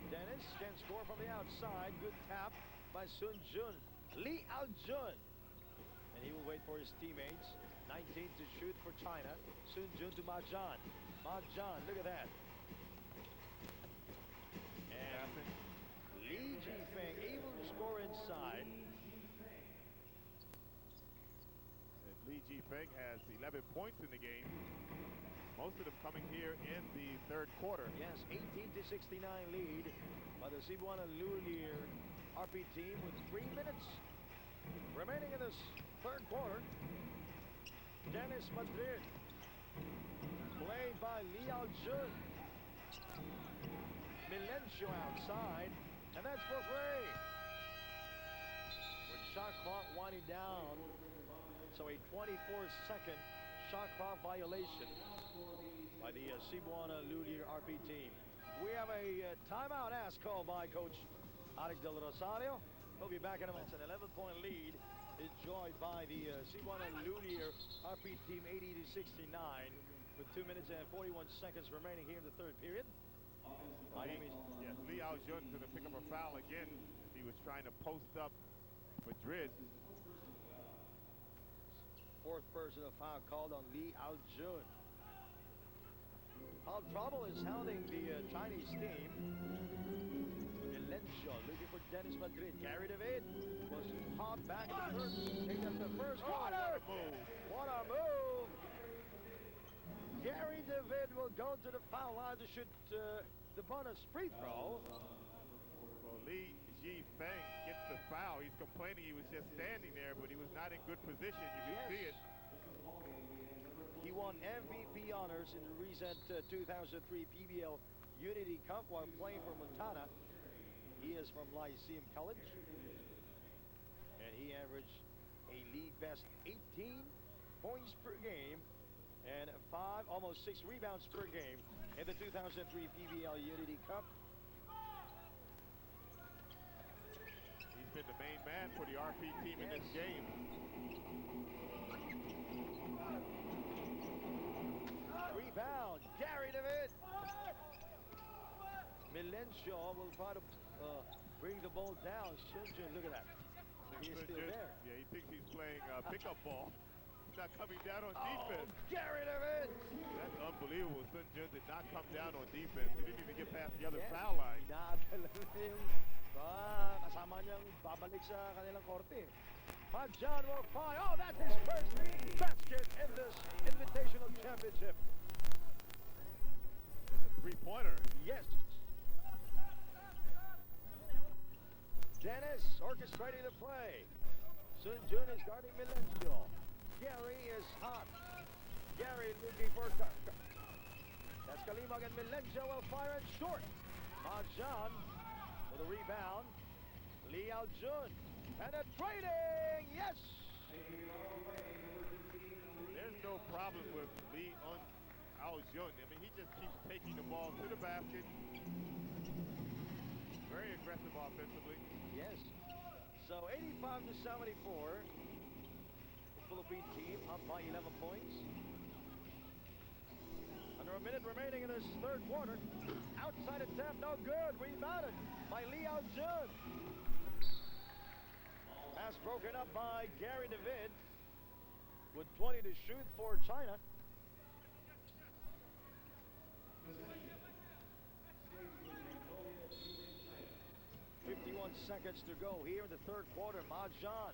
Dennis can score from the outside. Good tap by Sun Jun. Lee Ao-jun. And he will wait for his teammates. 19 to shoot for China. Sun Jun to Majan. Majan, look at that. And Li Jifeng able to score inside. And Li Jifeng has 11 points in the game. Most of them coming here in the third quarter. Yes, 18-69 lead by the Cebuana Lhuiller RP team with 3 minutes remaining in this third quarter. Dennis Madrid, played by Lee Ao-jun. Milencio outside, and that's for free. With shot clock winding down, So a 24-second shot clock violation by the Cebuana Lhuiller RP team. We have a timeout ask called by Coach Alex Del Rosario. He'll be back in a moment. An 11-point lead enjoyed by the Cebuana Lhuiller RP team 80-69 with 2 minutes and 41 seconds remaining here in the third period. Yes, Lee Aljun going to pick up a foul again. He was trying to post up Madrid. Fourth personal foul called on Lee Aljun. Foul trouble is hounding the Chinese team. Milencio looking for Dennis Madrid. Gary David was hot back in the third. Take up the first quarter. What a move. Gary David will go to the foul line to shoot the bonus free throw. Well, Lee Ji Feng gets the foul. He's complaining he was just standing there, but he was not in good position. You can see it. He won MVP honors in the recent 2003 PBA Unity Cup while playing for Montana. He is from Lyceum College, and he averaged a league best 18 points per game and almost 6 rebounds per game in the 2003 PBA Unity Cup. He's been the main man for the RP team in this game. Rebound, Gary David. Milencio will try to bring the ball down. Shunjun, look at that. He's still there. Yeah, he thinks he's playing pickup ball. He's not coming down on defense. Gary David. That's unbelievable. Sun Jun did not come down on defense. He didn't even get past the other foul line. Kasama niyang babalik sa kanilang korte. John will fire. Oh, that's his first basket in this Invitational Championship. It's a three-pointer. Yes. Dennis orchestrating the play. Sun Jun is guarding Milencio. Gary is hot. Gary looking for... That's Kalimag, and Milencio will fire it short. John with a rebound. Lee Aljun. Penetrating! Yes! There's no problem with Lee Aljun. I mean, he just keeps taking the ball to the basket. Very aggressive offensively. Yes. So 85-74. The Philippine team up by 11 points. Under a minute remaining in this third quarter. Outside attempt, no good. Rebounded by Lee Aljun. Pass broken up by Gary David with 20 to shoot for China. Seconds to go here in the third quarter. Mahjong.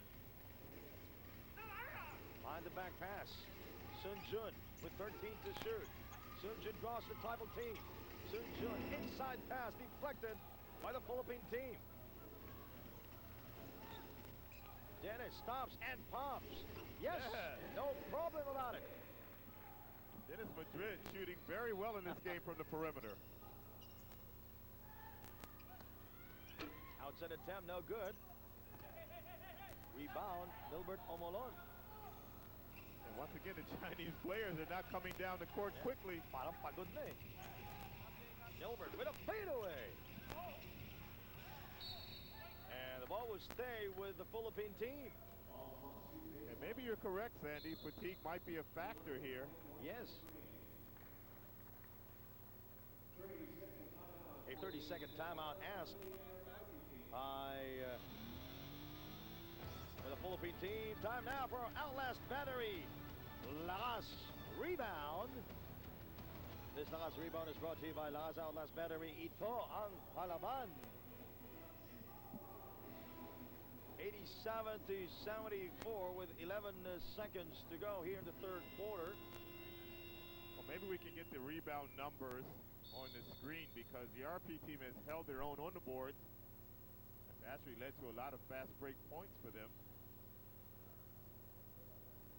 Find the back pass. Sun Jun with 13 to shoot. Sun Jun draws the tribal team. Sun Jun inside pass deflected by the Philippine team. Dennis stops and pops. Yes, no problem about it. Dennis Madrid shooting very well in this game from the perimeter. Outside attempt, no good. Rebound, Milbert Omolon. And once again, the Chinese players are not coming down the court quickly. Parang pagod na eh. Milbert with a fadeaway. And the ball will stay with the Philippine team. And maybe you're correct, Sandy. Fatigue might be a factor here. Yes. A 30-second timeout asked by the Philippine team. Time now for Outlast Battery. Lakas rebound. This Lakas rebound is brought to you by Lakas Outlast Battery. Ito ang palaban. 87-74 with 11 seconds to go here in the third quarter. Well, maybe we can get the rebound numbers on the screen because the RP team has held their own on the boards. Actually led to a lot of fast break points for them.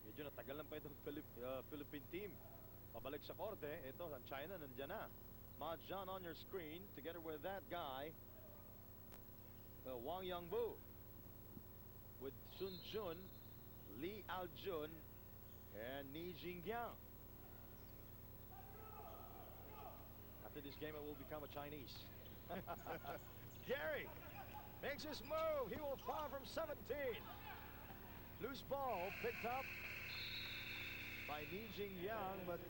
Medyo natagal lang pa itong Philippine team. Pabalik sa korte. Ito, ang China nandiyan na. Mahjong on your screen together with that guy, Wang Yangbu. With Sun Jun Lee Aljun and Ni Jingyang. After this game, it will become a Chinese. Gary makes his move. He will fire from 17. Loose ball picked up by Ni Jingyang, but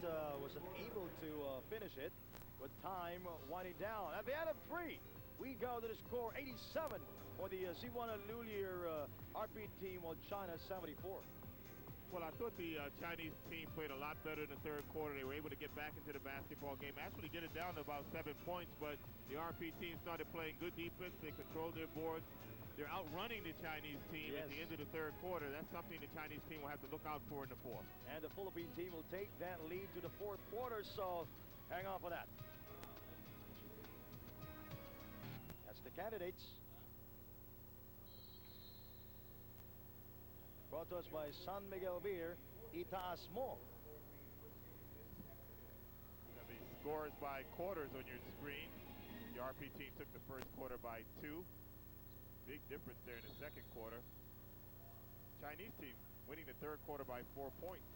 wasn't able to finish it with time winding down. At the end of 3, we go to the score 87 for the Cebuana Lhuiller RP team, while China 74. Well, I thought the Chinese team played a lot better in the third quarter. They were able to get back into the basketball game, actually get it down to about 7 points, but the RP team started playing good defense. They controlled their boards. They're outrunning the Chinese team at the end of the third quarter. That's something the Chinese team will have to look out for in the fourth. And the Philippine team will take that lead to the fourth quarter, so hang on for that. That's the candidates. Brought to us by San Miguel Beer, Itaas Mo. The scores by quarters on your screen. The RP team took the first quarter by 2. Big difference there in the second quarter. Chinese team winning the third quarter by 4 points.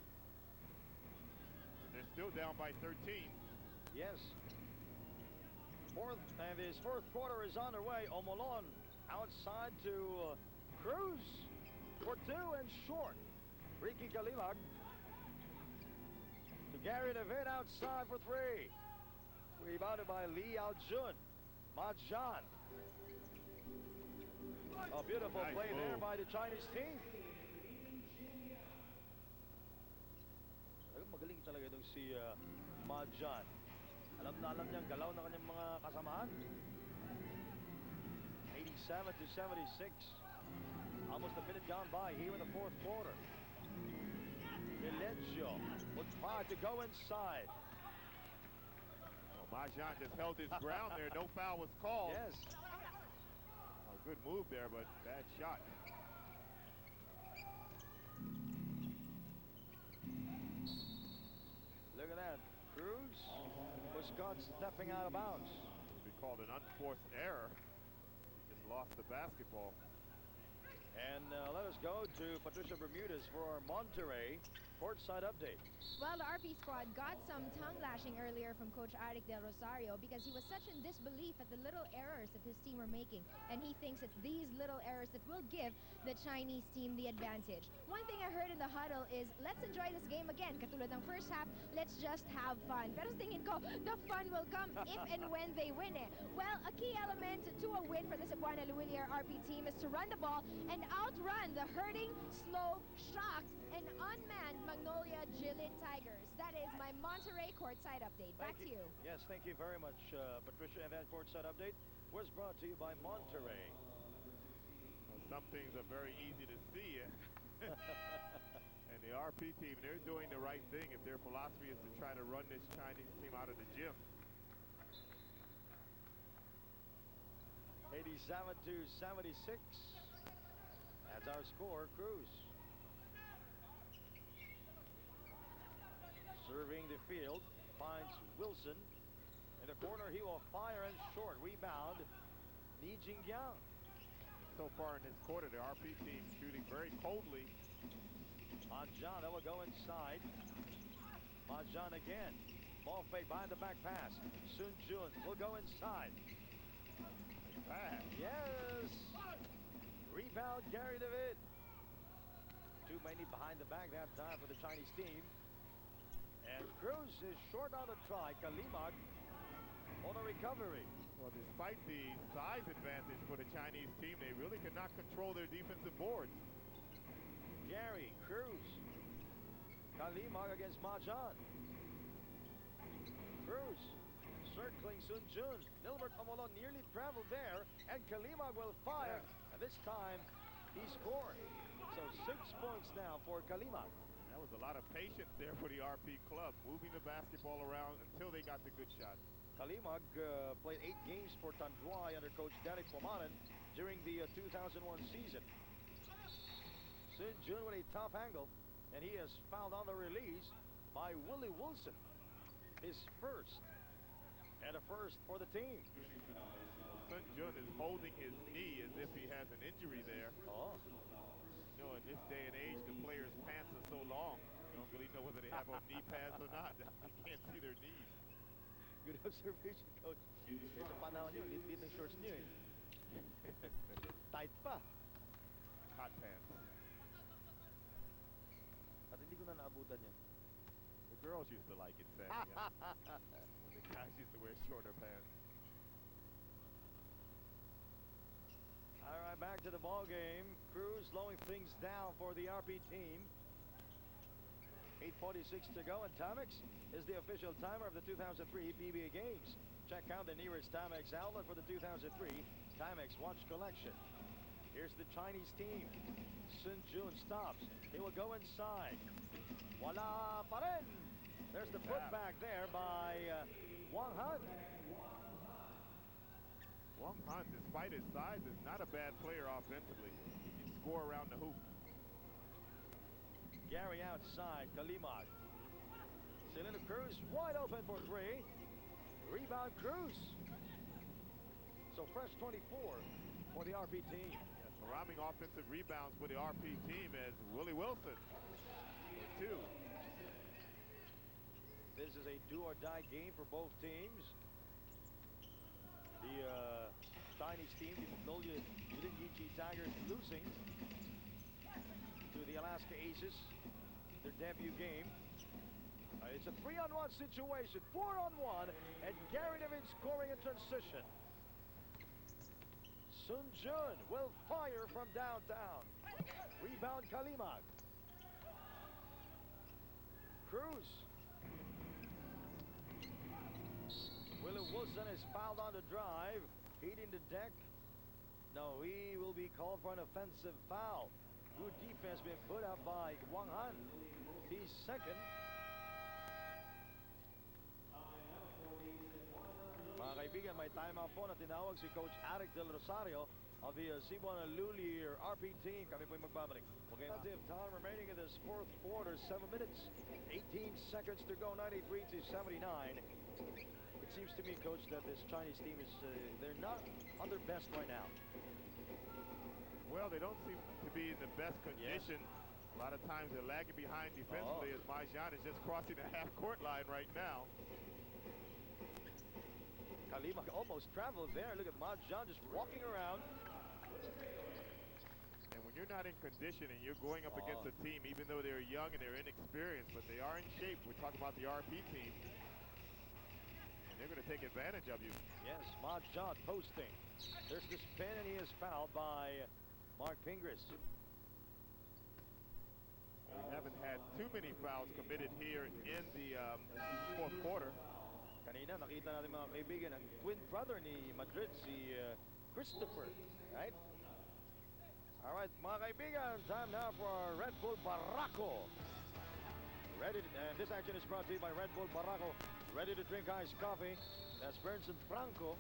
They're still down by 13. Yes. And this fourth quarter is underway. Omolon outside to Cruz for 2 and short. Ricky Kalimag to Gary David outside for 3. Rebounded by Lee Aljun. Majan. A beautiful Nice play move there by the Chinese team. Magaling talaga itong si Majan. Alam na alam niyang galaw ng kanyang mga kasamaan. 87-76. Almost a minute gone by here in the fourth quarter. Milencio will try to go inside. Well, Majan just held his ground there. No foul was called. Yes. A good move there, but bad shot. Look at that. Cruz was caught stepping out of bounds. It would be called an unforced error. He just lost the basketball. And let us go to Patricia Bermudez for our Monterrey courtside update. Well, the RP squad got some tongue lashing earlier from Coach Eric Del Rosario because he was such in disbelief at the little errors that his team were making. And he thinks it's these little errors that will give the Chinese team the advantage. One thing I heard in the huddle is, let's enjoy this game again. Katulad ng first half, let's just have fun. Pero tingin ko, the fun will come if and when they win it. Well, a key element to a win for the Cebuana Lhuiller RP team is to run the ball and outrun the hurting, slow, shocked, and unmanned Magnolia Jilin Tigers. That is my Monterrey courtside update. Back to you. Yes, thank you very much, Patricia. And that courtside update was brought to you by Monterrey. Well, some things are very easy to see. And the RP team, they're doing the right thing if their philosophy is to try to run this Chinese team out of the gym. 87-76. That's our score. Cruz serving the field, finds Wilson in the corner. He will fire and short. Rebound, Ni Jingyang. So far in this quarter, the RP team shooting very coldly. Majan, that will go inside. Majan again. Ball fake behind the back pass. Sun Jun will go inside. Pass. Yes. Rebound, Gary David. Too many behind the back that time for the Chinese team. And Cruz is short on the try. Kalimag on a recovery. Well, despite the size advantage for the Chinese team, they really could not control their defensive boards. Gary, Cruz. Kalimag against Majan. Cruz circling Sun Jun. Nilbert Amolon nearly traveled there, and Kalimag will fire. And this time, he scored. So 6 points now for Kalimag. That was a lot of patience there for the RP club, moving the basketball around until they got the good shot. Kalimag played 8 games for Tanduay under coach Derek Pomaran during the 2001 season. Sun Jun with a tough angle, and he is fouled on the release by Willie Wilson. His first, and a first for the team. Sun Jun is holding his knee as if he has an injury there. Oh. You know, in this day and age, the players' pants are so long, you don't really know whether they have on knee pads or not. You can't see their knees. Good observation, Coach. Sa panahon nyo, lit-lit ng shorts nyo eh. Tight pa. Hot pants. At hindi ko na naabutan yan. The girls used to like it, Sandy. When the guys used to wear shorter pants. All right, back to the ball game. Cruz slowing things down for the RP team. 8:46 to go, and Timex is the official timer of the 2003 PBA games. Check out the nearest Timex outlet for the 2003 Timex watch collection. Here's the Chinese team. Sun Jun stops. He will go inside. Wala pa rin. There's the putback there by Wang Han. Wang Han, despite his size, is not a bad player offensively. He can score around the hoop. Gary outside. Kalimag. Selena Cruz wide open for three. Rebound Cruz. So fresh 24 for the RP team. Yes, Maraming offensive rebounds for the RP team as Willie Wilson for two. This is a do-or-die game for both teams. The Chinese team, the Magnolia Yichi Tigers, losing to the Alaska Aces, their debut game. It's a 3-on-1 situation, 4-on-1, and Gary David scoring in transition. Sun Jun will fire from downtown. Rebound Kalimag. Cruz. Willie Wilson is fouled on the drive, hitting the deck. No, he will be called for an offensive foul. Good defense being put up by Wang Han. He's second. Mga kaibigan, may timeout po na tinawag si Coach Eric Del Rosario of the Cebuana Lhuiller RP team. Kami po'y magbabalik. Okay, time remaining in this fourth quarter, 7 minutes, 18 seconds to go, 93-79. It seems to me, Coach, that this Chinese team is, they're not on their best right now. Well, they don't seem to be in the best condition. Yes. A lot of times they're lagging behind defensively as Majan is just crossing the half-court line right now. Kalimag almost traveled there. Look at Majan just walking around. And when you're not in condition and you're going up against a team, even though they're young and they're inexperienced, but they are in shape. We're talking about the RP team. And they're going to take advantage of you. Yes, Majan posting. There's the spin, and he is fouled by Mark Pingris. We haven't had too many fouls committed here in the fourth quarter. Kanina nakita natin mga kaibigan ang twin brother ni Madrid, si Christopher, right? All right, mga kaibigan, time now for our Red Bull Barraco. Ready, and this action is brought to you by Red Bull Barraco. Ready to drink iced coffee. That's Bernson Franco.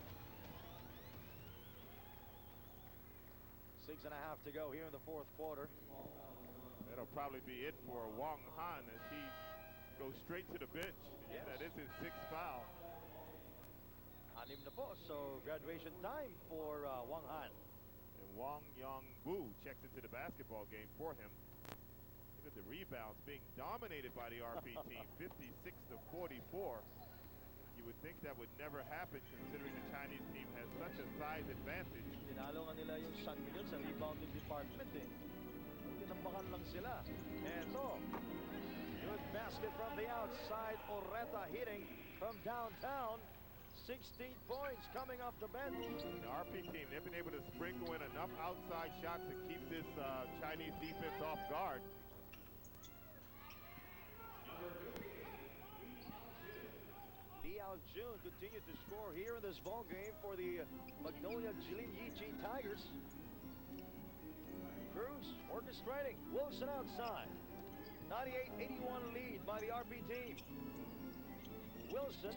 6.5 to go here in the fourth quarter. That'll probably be it for Wang Han as he goes straight to the bench. Yes. That is his 6th foul. Anim na po, so graduation time for Wang Han. And Wang Yongbu checks into the basketball game for him. Look at the rebounds being dominated by the RP team, 56-44. You would think that would never happen considering the Chinese team has such a size advantage. Tinalo nga nila yung San Miguel sa rebounding department eh. Tinambakan lang sila. Eto. Good basket from the outside. Oreta hitting from downtown. 16 points coming off the bench. The RP team, they've been able to sprinkle in enough outside shots to keep this Chinese defense off guard. June continued to score here in this ball game for the Magnolia Yichi Tigers. Cruz orchestrating. Wilson outside. 98-81 lead by the RP team. Wilson.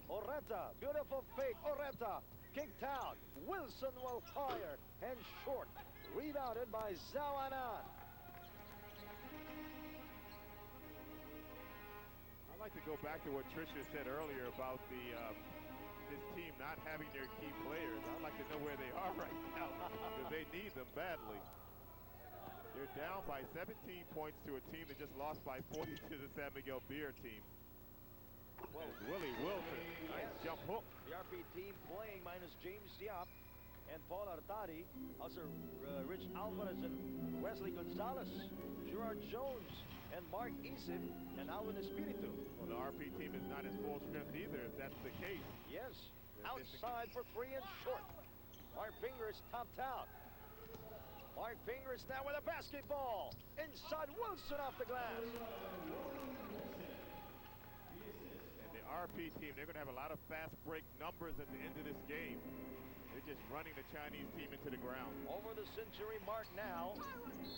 Oreta. Beautiful fake. Oreta. Kicked out. Wilson will fire. And short. Rebounded by Cebuana. I'd like to go back to what Tricia said earlier about this team not having their key players. I'd like to know where they are right now because they need them badly. They're down by 17 points to a team that just lost by 40 to the San Miguel Beer team. Well, Willie Wilson, nice jump hook. The RP team playing minus James Yap and Paul Artadi. Also, Rich Alvarez and Wesley Gonzalez, Gerard Jones, and Mark Isip, and Alvin Espiritu. Well, the RP team is not at full strength either, if that's the case. Yes, outside for three and short. Mark Fingers topped out. Mark Fingers now with a basketball. Inside Wilson off the glass. And the RP team, they're going to have a lot of fast break numbers at the end of this game. They're just running the Chinese team into the ground. Over the century mark now.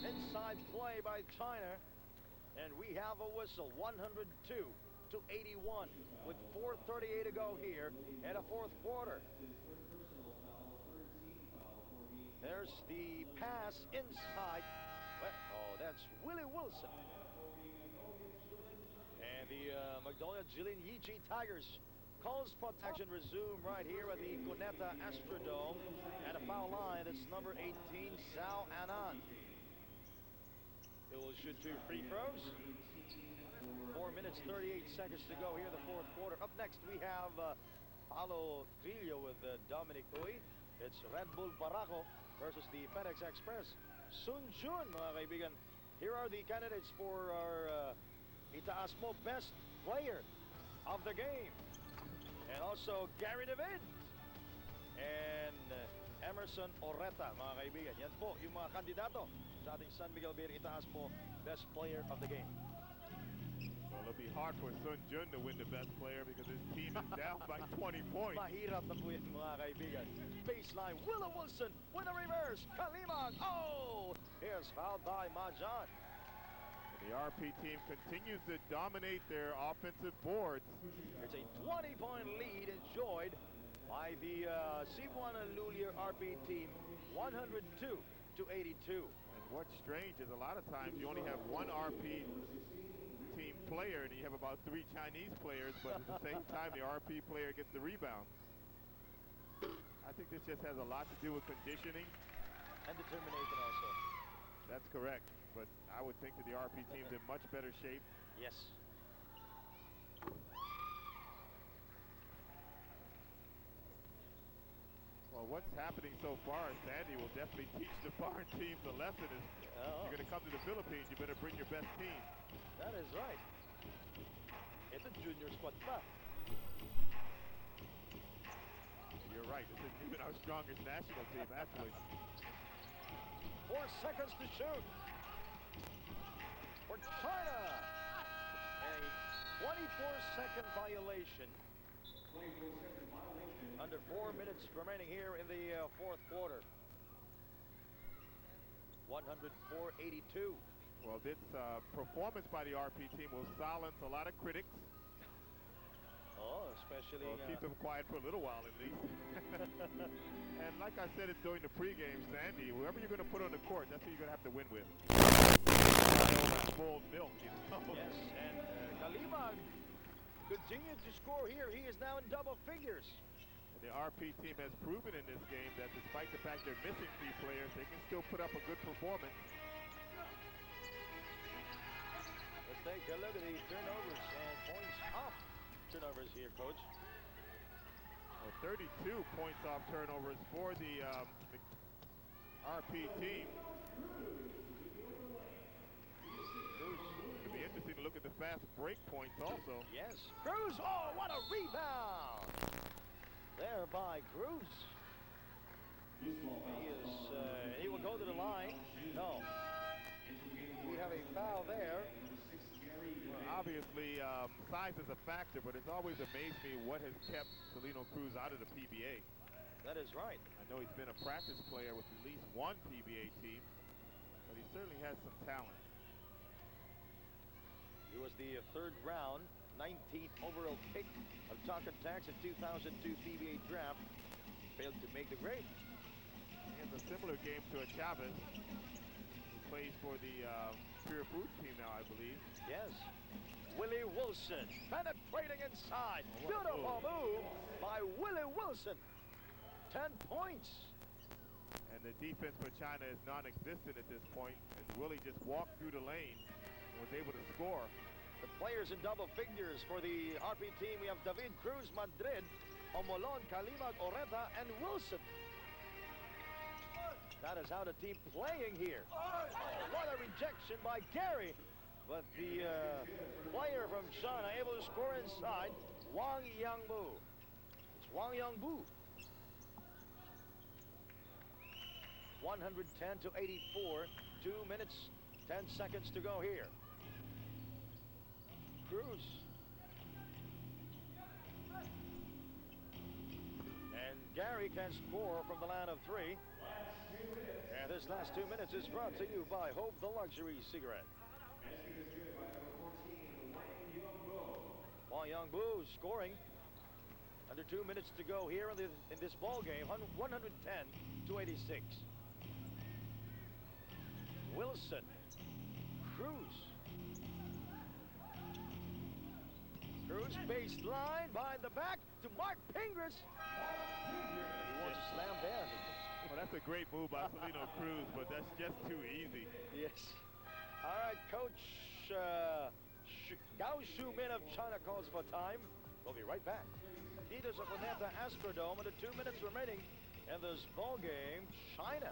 Inside play by China. And we have a whistle, 102 to 81 with 4:38 to go here in a fourth quarter. There's the pass inside. Oh, that's Willie Wilson. And the Magnolia Jilin Yichi Tigers calls protection resume right here at the Cuneta Astrodome. At a foul line, that's number 18, Zhao Anan. It will shoot two free throws. 4 minutes, 38 seconds to go here in the fourth quarter. Up next, we have Paulo Trillo with Dominic Uy. It's Red Bull Barako versus the FedEx Express. Sun Jun, mga kaibigan. Here are the candidates for our Itaas Mo Best Player of the game. And also Gary David and Emerson Oreta, mga kaibigan. Yan po yung mga kandidato sa ating San Miguel Beer Itaas Mo Best Player of the game. Well, it'll be hard for Sun Jun to win the best player because his team is down by 20 points. Mahirap na po yan, mga kaibigan. Baseline, Willow Wilson with a reverse. Kalimang, oh! Here's fouled by Majan. The RP team continues to dominate their offensive boards. It's a 20-point lead enjoyed by the Cebuana Lhuiller RP team, 102 to 82. And what's strange is a lot of times you only have one RP team player and you have about 3 Chinese players, but at the same time the RP player gets the rebound. I think this just has a lot to do with conditioning. And determination also. That's correct, but I would think that the RP team's in much better shape. Yes. Well, what's happening so far, Sandy will definitely teach the foreign teams a lesson. Is you're going to come to the Philippines, you better bring your best team. That is right. It's a junior squad pa. You're right. This is even our strongest national team, actually. 4 seconds to shoot. For China. A 24-second violation. Under 4 minutes remaining here in the fourth quarter. 104-82. Well, this performance by the RP team will silence a lot of critics. Oh, especially... Well, keep them quiet for a little while at least. And like I said it during the pregame, Sandy, whoever you're going to put on the court, that's who you're going to have to win with. Full milk, you know? Yes, and Kalimang continued to score here. He is now in double figures. And the RP team has proven in this game that despite the fact they're missing 3 players, they can still put up a good performance. Let's take a look at the turnovers and points off turnovers here, Coach. Well, 32 points off turnovers for the RP team. It'll be interesting to look at the fast break points also. Yes. Cruz, oh, what a rebound! There by Cruz. He will go to the line. No. We have a foul there. Well, obviously, size is a factor, but it's always amazed me what has kept Celino Cruz out of the PBA. That is right. I know he's been a practice player with at least one PBA team, but he certainly has some talent. He was the 3rd round, 19th overall pick of Tonkin Tax in 2002 PBA draft. Failed to make the grade. He has a similar game to a Chavez, who plays for the Pure Foods team now, I believe. Yes. Willie Wilson penetrating inside. Beautiful move by Willie Wilson. 10 points. And the defense for China is non-existent at this point, as Willie just walked through the lane and was able to score. The players in double figures for the RP team. We have David Cruz, Madrid, Omolon, Kalimag, Oreta, and Wilson. That is how the team playing here. Oh, what a rejection by Gary. But the player from China able to score inside, Wang Yangbu. It's Wang Yangbu. 110 to 84. 2 minutes, 10 seconds to go here. Cruz. And Gary can score from the line of 3. And this last 2 minutes is brought to you by Hope the Luxury Cigarette. Wang Yangbu scoring. Under 2 minutes to go here in this ball game. 110 to 86. Wilson. Cruz. Cruz baseline behind the back to Mark Pingris. He wants to slam there. Well, that's a great move by Celino Cruz, but that's just too easy. Yes. All right, Coach Gao Shumin of China calls for time. We'll be right back. Dito sa Cuneta Astrodome, under 2 minutes remaining in this ball game. China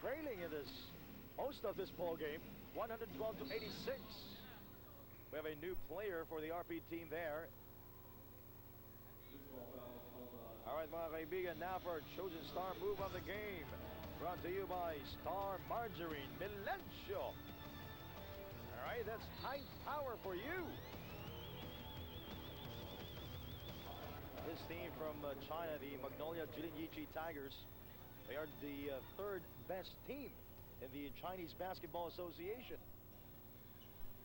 trailing in this most of this ball game, 112 to 86. We have a new player for the RP team there. All right, mga kaibigan, now for our chosen star move of the game. Brought to you by Star Margarine, Milencio. All right, that's high power for you. This team from China, the Magnolia Jilinyichi Tigers, they are the third best team in the Chinese Basketball Association.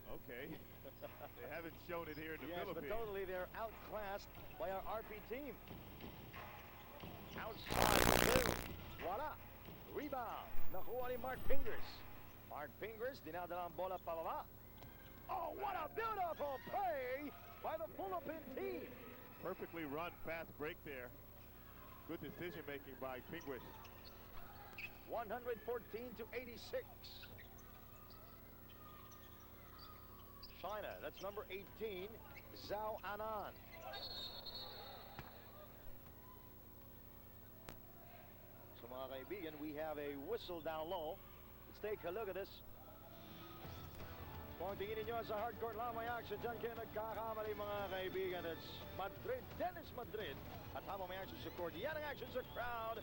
Okay. They haven't shown it here in the Philippines. Yes, but totally they're outclassed by our RP team. Outside the two. Voila. Rebound. Nakuha ni Mark Pingris. Mark Pingris, dinadala ang bola pababa. Oh, what a beautiful play by the Philippine team. Perfectly run, fast break there. Good decision making by Pingris. 114 to 86. China, that's number 18, Zhao Anan. So mga kaibigan, we have a whistle down low. Let's take a look at this. Kung tingin ninyo sa hardcourt lamang action, dyan kayo nagkakamali mga kaibigan. It's Madrid, Dennis Madrid. At habang may action sa court, yan ang action sa crowd.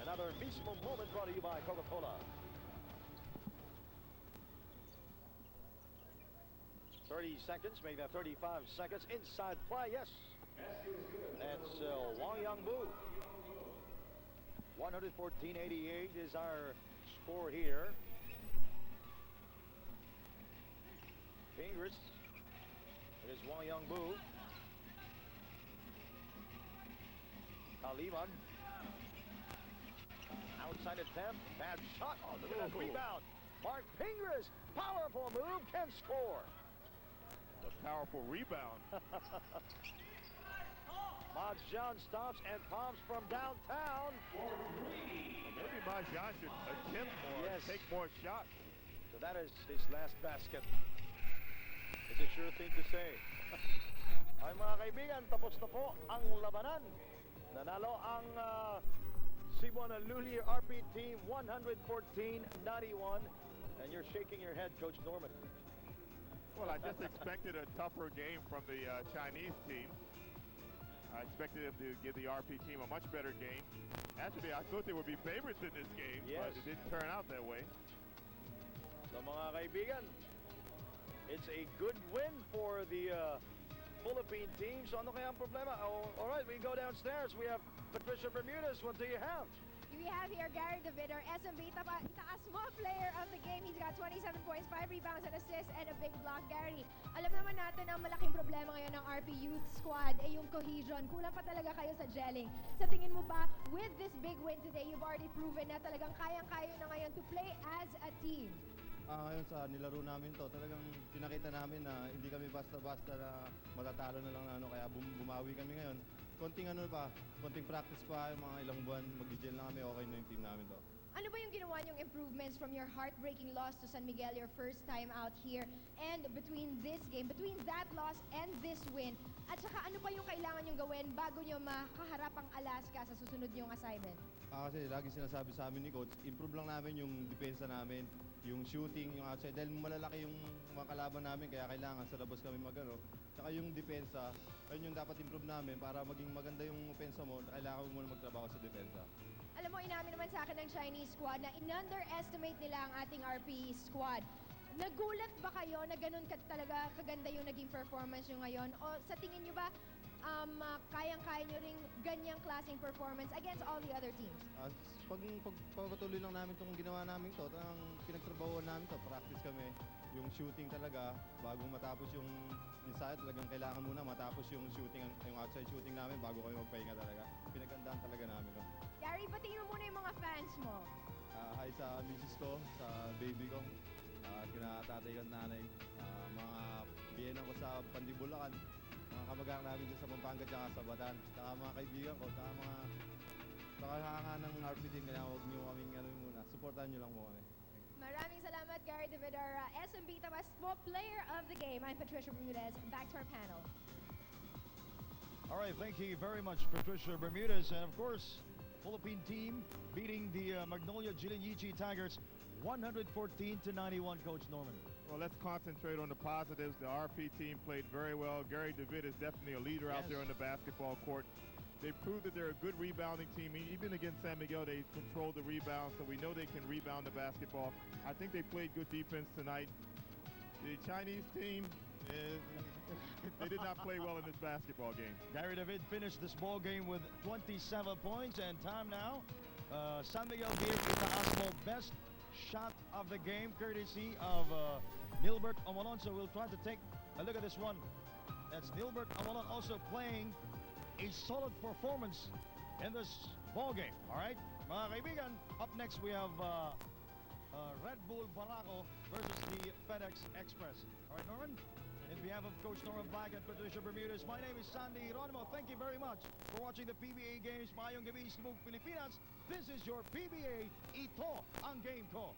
Another mismo moment brought to you by Coca-Cola. 30 seconds, maybe 35 seconds. Inside play, yes. That's Wang Yangbu. 114-88 is our score here. Pingris. It is Wang Yangbu. Kalimag. Outside attempt. Bad shot. Oh, look at that rebound. Mark Pingris. Powerful move. Can score. A powerful rebound. Majan stops and palms from downtown. Well, maybe Majan should attempt more, take more shots. So that is his last basket. It's a sure thing to say. Ay mga kaibigan, tapos na po ang labanan. Nanalo ang Cebuana Lhuiller RP team 114-91. And you're shaking your head, Coach Norman. Well, I just expected a tougher game from the Chinese team. I expected them to give the RP team a much better game. Actually, I thought they would be favorites in this game, but it didn't turn out that way. So mga kaibigan, it's a good win for the Philippine team. So ano kaya ang problema? Oh, all right, we go downstairs. We have Patricia Bermudez. What do you have? We have here Gary David, our SMB itaas mo player of the game. He's got 27 points, 5 rebounds and assists, and a big block. Gary, alam naman natin ang malaking problema ngayon ng RP Youth Squad ay yung cohesion. Kulang pa talaga kayo sa gelling. Sa tingin mo ba, with this big win today, you've already proven na talagang kayang-kaya na ngayon to play as a team? Ngayon sa nilaro namin to, talagang pinakita namin na hindi kami basta-basta na matatalo na lang na ano, kaya bumawi kami ngayon. Konting ano pa, konting practice pa, yung mga ilang buwan, mag-gel na kami, okay na yung team namin to. Ano ba yung ginawa niyong improvements from your heartbreaking loss to San Miguel, your first time out here, and between this game, between that loss and this win, at saka ano pa yung kailangan niyong gawin bago niyo makaharap ang Alaska sa susunod niyong assignment? Kasi lagi sinasabi sa amin ni Coach, improve lang namin yung depensa namin, yung shooting, yung outside, dahil malalaki yung mga kalaban namin, kaya kailangan sa labas kami magano. Tsaka yung depensa, ayun yung dapat improve namin para maging maganda yung opensa mo, kailangan mo muna magtrabaho sa depensa. Alam mo, inamin naman sa akin ng Chinese squad na in-underestimate nila ang ating RP squad. Nagulat ba kayo na ganun talaga kaganda yung naging performance nyo ngayon? O sa tingin nyo ba, kayang-kaya nyo ring ganyang klaseng performance against all the other teams? Pagpatuloy lang namin itong ginawa namin to, talagang pinagtrabahoan namin to, practice kami. Yung shooting talaga, bago matapos yung inside, talagang kailangan muna matapos yung shooting, yung outside shooting namin bago kami magpahinga talaga. Pinagandaan talaga namin to. Gary, batiin mo muna yung mga fans mo. Hi sa misis ko, sa baby ko, kina tatay ko at nanay, mga biyenan ko sa Pandibulacan, mga kamag-anak namin dyan sa Pampanga at sa Batan, saka mga kaibigan ko, saka mga kakahanga ng RP team, kaya huwag nyo kaming ano muna, supportahan nyo lang mo kami. Maraming salamat, Gary Davidara, SMB Tabasco Player of the Game. I'm Patricia Bermudez. Back to our panel. All right, thank you very much, Patricia Bermudez. And of course, Philippine team beating the Magnolia Jilinyichi Tigers 114-91, Coach Norman. Well, let's concentrate on the positives. The RP team played very well. Gary David is definitely a leader out there on the basketball court. They proved that they're a good rebounding team. Even against San Miguel, they controlled the rebound, so we know they can rebound the basketball. I think they played good defense tonight. The Chinese team, they did not play well in this basketball game. Gary David finished this ball game with 27 points, and time now. San Miguel gave Itaasmo best shot of the game, courtesy of Nilbert Amalon. So we'll try to take a look at this one. That's Nilbert Amalon also playing a solid performance in this ball game. All right, mga kaibigan, up next we have Red Bull Barako versus the FedEx Express. All right, Norman? In behalf of Coach Norman Black and Patricia Bermudez, my name is Sandy Geronimo. Thank you very much for watching the PBA games. Maayong gabi sa buong Pilipinas. This is your PBA. Ito ang game ko.